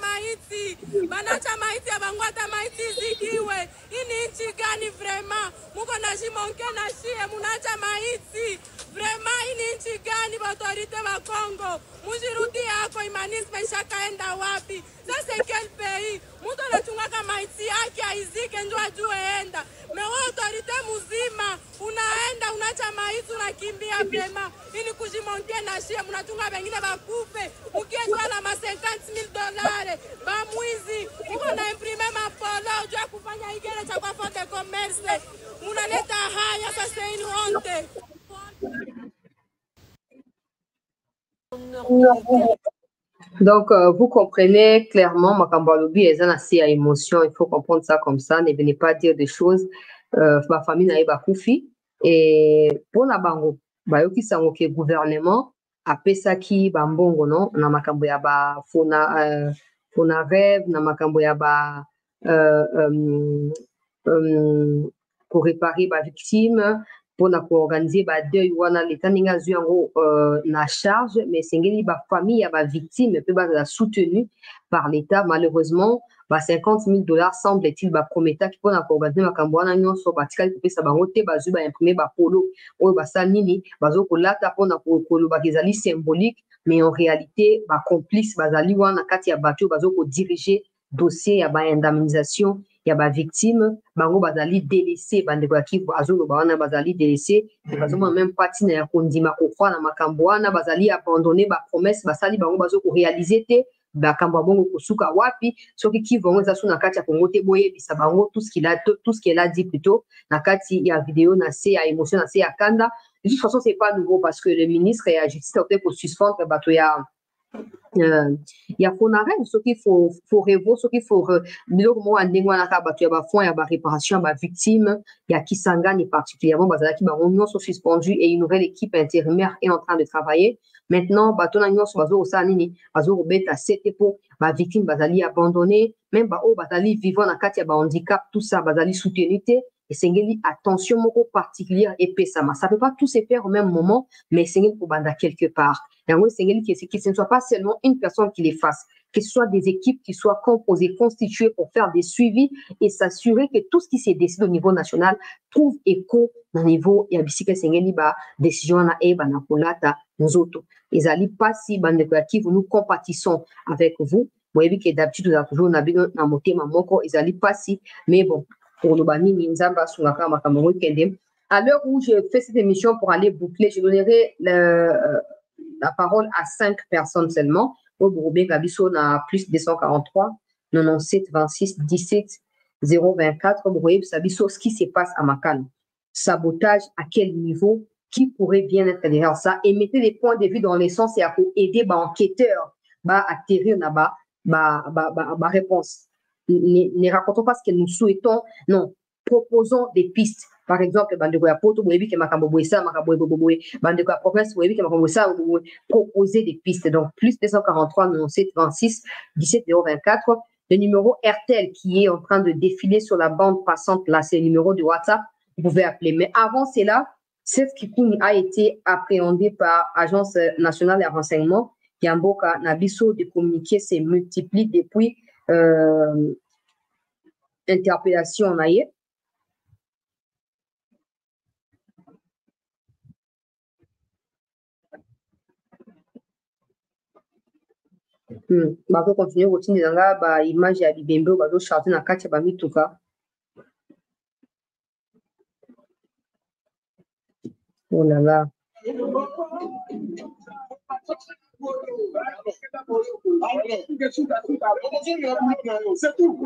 maiti abangwata maiti zikiwe ini nchi gani vraiment muko na jimonke na shie munacha maiti vraiment ini nchi gani ba autorité ba Congo mujirudi yako imanisme shakaenda wapi sasa quel pays mtu anachunga maiti yake aizike ndio ajue enda mewa autorité muzima unaenda unacha maiti unakimbia vraiment ili kujimonke na shie mnachunga wengine bakufe ukiezwa na ma $50,000 ba mwizi uko na imprimer mapolo jua kufanya igere cha kwa fond de commerce unaleta haya sasa ni honte. Donc, vous comprenez clairement, Makambalobi est assez à émotion, il faut comprendre ça comme ça, ne venez pas dire des choses. Ma famille n'a pas koufi. Et pour la bango, bayoki sango ke gouvernement, apesaki bambongo non, na makambo ya ba fona rêve, na makambo ya ba pour réparer ba victime, pour organiser ba deuil wana l'état ninga zuango na charge mais sengeli ba famille ya ba victime peut ba soutenu par l'état malheureusement ba $50,000 semble-t-il ba prometa qui pour organiser makambo wana nyonso batikali kopesa bango te bazu ba imprimer ba polo oyo basala nini bazo kolata pona koloba ezali symbolique mais en réalité ba complice bazali wana kati ya bato bazo ko diriger dossier ya ba indemnisation ya ba victime bango bazali délaissé bande kwa Kivu azolo bawana bazali délaissé bazoma même parti na ya kondima kokwa na makambo wana bazali abandonné ba promesse basali bango bazo ko réaliser te bakambo bongo kosuka wapi soki Kivu ngo zasu na kati ya Congo te boye bisa bango tout ce qu'il a dit plutôt na kati ya vidéo na se ya émotion na se ya kanda. De toute façon c'est pas nouveau parce que le ministre ya justice opté pour suspendre bato ya ya fonarel ce qu'il faut revoir ce qu'il faut biloko mo andengwa na ka bato ya ba fonds ya ba réparation ba victime ya Kisangani particulièrement bazalaki ba réunion sont suspendu et une nouvelle équipe intérimaire est en train de travailler maintenant bato na nyonso bazo osala nini bazo robeta sete po ba victime bazali abandonné même ba o bazali vivant na kati ya ba handicap tout ça bazali soutenu te et sengeli attention moko particulière et pesama ça peut pas tout se faire au même moment mais sengeli pour banda quelque part. Et en gros, sengeli que ce ne soit pas seulement une personne qui les fasse, que ce soit des équipes qui soient composées, constituées pour faire des suivis et s'assurer que tout ce qui s'est décidé au niveau national trouve écho au niveau et abisika sengeli ba décision na eba na kolata nzoto. Ezali pas si bande qui nous compatissons avec vous. Vous voyez que d'habitude nous avons toujours na motema moko ezali pas si mais bon pour nous bani nzamba sungaka makambo kende. À l'heure où je fais cette émission pour aller boucler, je donnerai la parole à 5 personnes seulement. Au Bourgogne, Gabiso na plus 243 97 26 17 024. Au Bourgogne, Gabiso, ce qui se passe à Makala. Sabotage à quel niveau? Qui pourrait bien être derrière ça? Et mettez les points de vue dans les sens et à aider les enquêteurs à atterrir là-bas, réponse. Ne racontons pas ce que nous souhaitons, non. Proposons des pistes. Par exemple, bandeko ya poto boyebi ke makambo boyesa makambo boboye bandeko ya province boyebi ke makambo boyesa proposer des pistes. Donc plus 243 97 26 17 024 le numéro RTL qui est en train de défiler sur la bande passante là, c'est le numéro de WhatsApp, vous pouvez appeler. Mais avant cela, cette Kikouni a été appréhendée par Agence nationale de renseignement Yamboka Nabiso de communiquer se multiplient depuis interpellation en aïe. Bazo continuer routine zanga ba image ya bibembe bazo charger na kati ba mituka. Oh là là. C'est tout.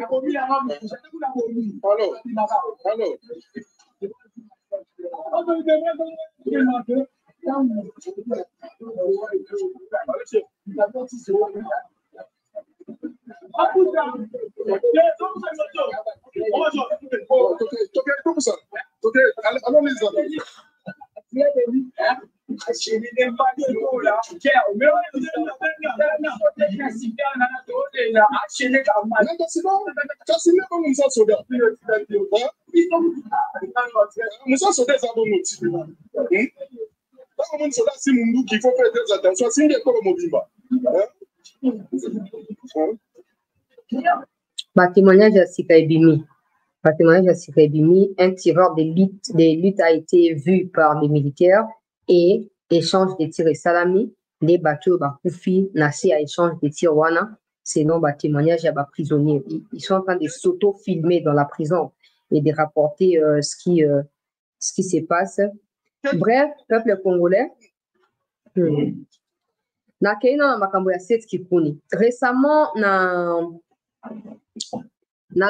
Témoignage à Sikaibimi. Témoignage à Sikaibimi, un tireur des luttes a été vu par les militaires et échange de tirs et salami, les bateaux Bakoufi, Nassi à échange de tirs wana, sinon témoignage à prisonniers. Ils sont en train de s'auto-filmer dans la prison et de rapporter ce qui se passe. Bref, peuple congolais, na keina makambo ya Seth Kikuni. Récemment, na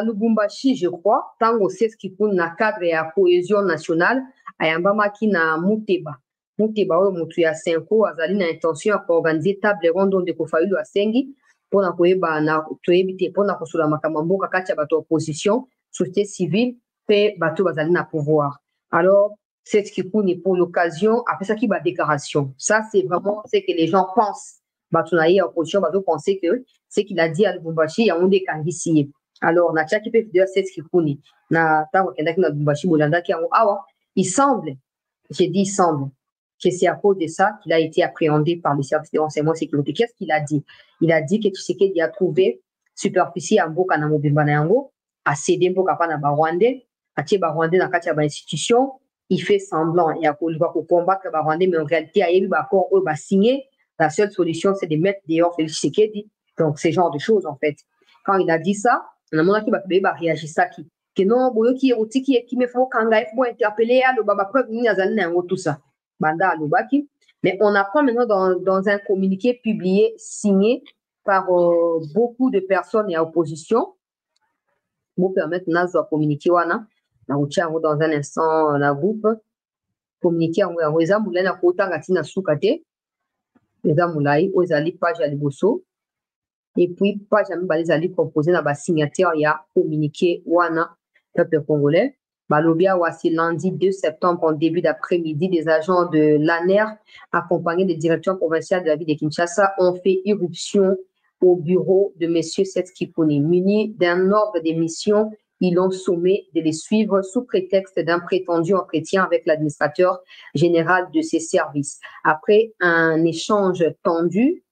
Lubumbashi, je crois, tango Seth Kikuni na cadre ya cohésion nationale, ayambamaki na Muteba. Muteba oyo mutu ya Senko azali na intention ya organiser table ronde de Kofayulu Asengi pona koyeba na toyebi te pona kosula makambo mboka kati ya bato opposition, société civile pe bato bazali na pouvoir. Alors Seth Kikuni pour l'occasion après ça qui ba déclaration. Ça c'est vraiment ce que les gens pensent. Bato na ye opposition bato penser que ce qu'il a dit à Lubumbashi ya onde kangisi. Alors na chaki pe vidéo Seth Kikuni na tango kendaki na Lubumbashi bolandaki yango awa il semble, j'ai dit il semble que c'est à cause de ça qu'il a été appréhendé par les services de renseignement sécurité. Qu'est-ce qu'il a dit? Il a dit que Tshisekedi a trouvé superficie à Mboka na Mobimba na yango, a cédé Mboka pa na Barwandais, a tie Barwandais na kati ya ba institution, il fait semblant et a ko combattre Barwandais mais en réalité a eu ba accord signé. La seule solution c'est de mettre dehors Félix Tshisekedi. Donc ce genre de choses en fait. Quand il a dit ça, on a demandé qu'il va réagir ça que non, boyo qui est qui me faut kanga il faut interpeller le baba preuve ni azali tout ça. Banda alobaki. Mais on apprend maintenant dans un communiqué publié, signé par beaucoup de personnes et opposition. Pour permettre de communiquer wana na ucha dans un instant na groupe communiquer en weza mulai na kota ngati na sukate eza mulai ozali page ya liboso et puis page ya mibale ezali composé na ba signataire ya communiqué wana peuple congolais balobia wasi lundi 2 septembre en début d'après-midi des agents de l'ANER accompagnés des directeurs provinciaux de la ville de Kinshasa ont fait irruption au bureau de M. Setskipuni. Munis d'un ordre de mission, ils l'ont sommé de les suivre sous prétexte d'un prétendu entretien avec l'administrateur général de ces services. Après un échange tendu,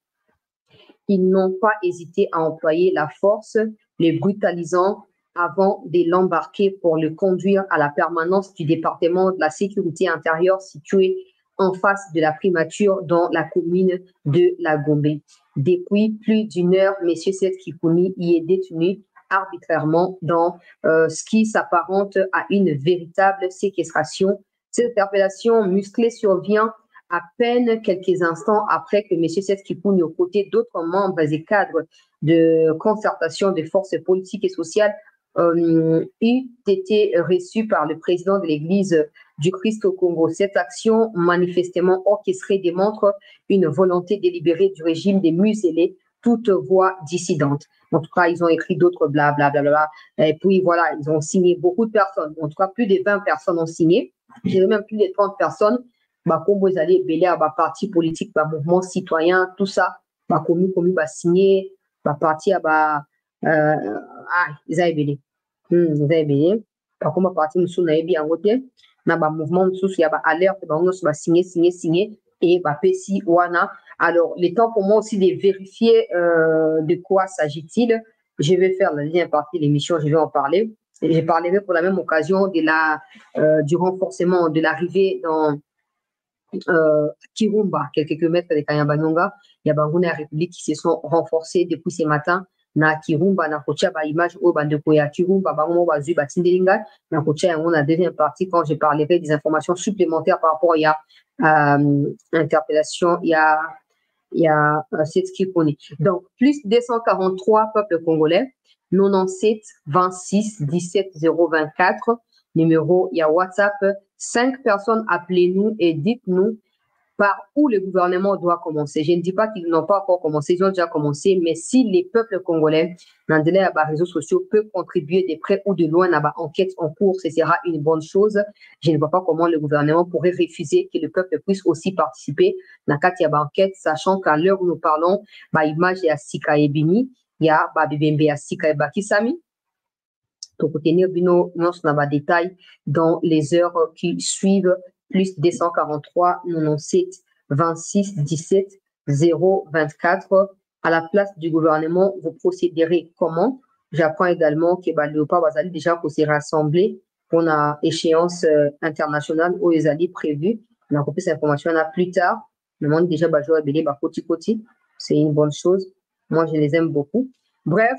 ils n'ont pas hésité à employer la force, les brutalisant avant de l'embarquer pour le conduire à la permanence du département de la sécurité intérieure situé en face de la primature dans la commune de La Gombe. Depuis plus d'une heure, M. Setskipuni y est détenu arbitrairement dans ce qui s'apparente à une véritable séquestration. Cette interpellation musclée survient à peine quelques instants après que M. Setskipuni, aux côtés d'autres membres et cadres de concertation des forces politiques et sociales, eut été reçu par le président de l'Église du Christ au Congo. Cette action manifestement orchestrée démontre une volonté délibérée du régime de museler toute voix dissidente. En tout cas, ils ont écrit d'autres blablabla. Et puis voilà, ils ont signé beaucoup de personnes. En tout cas, plus de 20 personnes ont signé. Je dirais même plus de 30 personnes. Comme vous allez belé à parti politique, mouvement citoyen, tout ça. Comme signé, parti à ils avaient belé. Ils avaient belé. Comme parti nous na bien côté. Na mouvement il y a alerte signé et pesi wana. Alors le temps pour moi aussi de vérifier de quoi s'agit-il. Je vais faire la deuxième partie de l'émission, je vais en parler. Je parlerai pour la même occasion de du renforcement de l'arrivée dans Kirumba, quelques kilomètres de Kanyabanyonga. Il y a Bangouna République qui se sont renforcés depuis ce matin. Na Kirumba na kocha ba image au bandeko ya Kirumba bango bazu batindelinga na kocha on a deuxième partie quand je parlerai des informations supplémentaires par rapport à interpellation il y a Setskipuni. Donc plus 243 peuples congolais 97 26 17 024 numéro il y a WhatsApp 5 personnes appelez-nous et dites-nous par où le gouvernement doit commencer. Je ne dis pas qu'ils n'ont pas encore commencé, ils ont déjà commencé, mais si les peuples congolais, dans les réseaux sociaux, peuvent contribuer de près ou de loin à l'enquête en cours, ce sera une bonne chose. Je ne vois pas comment le gouvernement pourrait refuser que le peuple puisse aussi participer dans cette enquête, sachant qu'à l'heure où nous parlons, image ya Sika Ebini, il y a Bibembe ya Sika Ebakisami. Pour tenir bino nos détails dans les heures qui suivent. Plus 243 97 26 17 024. À la place du gouvernement, vous procéderez comment? J'apprends également que Léopard Bazali déjà pour se rassembler pour une échéance internationale où les alliés prévus. On a copié cette information là plus tard. Le monde déjà Bajo Belé Bakoti. C'est une bonne chose. Moi, je les aime beaucoup. Bref,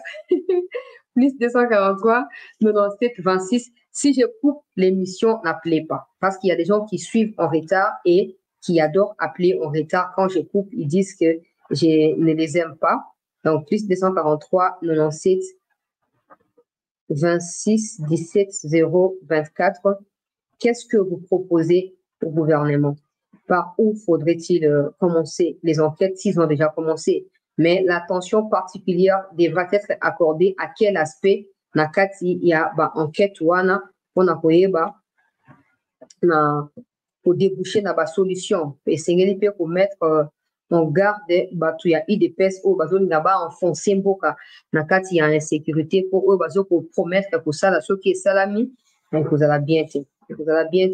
plus 243 97 26. Si je coupe l'émission, n'appelez pas. Parce qu'il y a des gens qui suivent en retard et qui adorent appeler en retard. Quand je coupe, ils disent que je ne les aime pas. Donc, plus 243 97 26 17 024. Qu'est-ce que vous proposez au gouvernement? Par où faudrait-il commencer les enquêtes s'ils ont déjà commencé? Mais l'attention particulière devra être accordée à quel aspect nakati il y a enquête wana pour déboucher na solution et sengeli pe pour mettre en garde batu ya IDPS au bazoni na enfoncer mboka nakati ya insécurité pour eux bazo pour promettre pour ça la ce qui est salami donc vous allez bien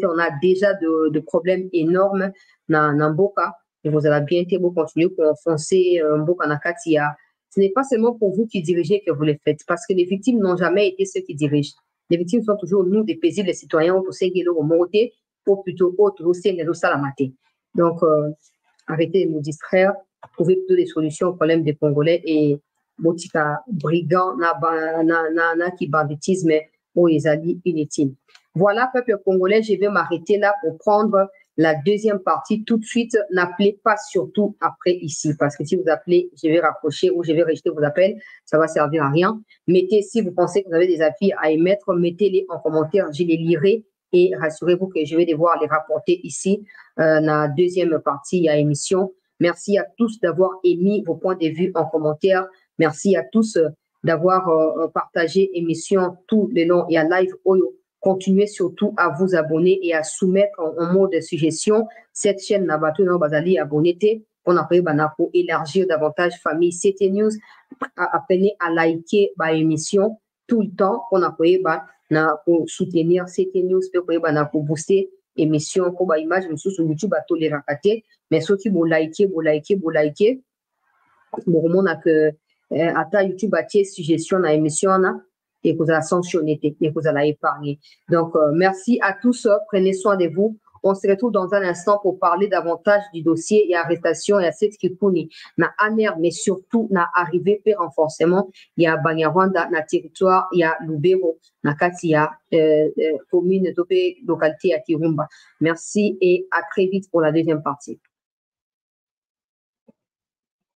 on a déjà de problèmes énormes na mboka et vous allez bien vous continuer pour enfoncer mboka nakati ya. Ce n'est pas seulement pour vous qui dirigez que vous le faites, parce que les victimes n'ont jamais été ceux qui dirigent. Les victimes sont toujours nous, des paisibles citoyens, ou plutôt autres, donc, arrêtez de nous distraire, trouvez plutôt des solutions aux problèmes des Congolais et botika brigand na qui banditisme ou ezali inutile. Voilà, peuple congolais, je vais m'arrêter là pour prendre la deuxième partie tout de suite. N'appelez pas surtout après ici, parce que si vous appelez, je vais raccrocher ou je vais rejeter vos appels, ça va servir à rien. Mettez, si vous pensez que vous avez des avis à émettre, mettez-les en commentaire, je les lirai et rassurez-vous que je vais devoir les rapporter ici dans la deuxième partie à émission. Merci à tous d'avoir émis vos points de vue en commentaire. Merci à tous d'avoir partagé l'émission tout le long et à live Oyo. Continuez surtout à vous abonner et à soumettre en mode de suggestion cette chaîne Nabato Bazali abonné pour élargir davantage famille CT News. Appelez à liker l'émission tout le temps pour soutenir CT News pour booster émission pour image sur YouTube à tolérer mais ceux qui vont liker bon que à YouTube à suggestion à émission et que vous allez sanctionner et que vous allez épargner. Donc, merci à tous. Prenez soin de vous. On se retrouve dans un instant pour parler davantage du dossier et arrestation et à cette qui puni. Na Amer, mais surtout, na arrivé per renforcement. Il y a Banyarwanda, na territoire, il y a Lubero, na Katia, commune, localité à Kirumba. Merci et à très vite pour la deuxième partie.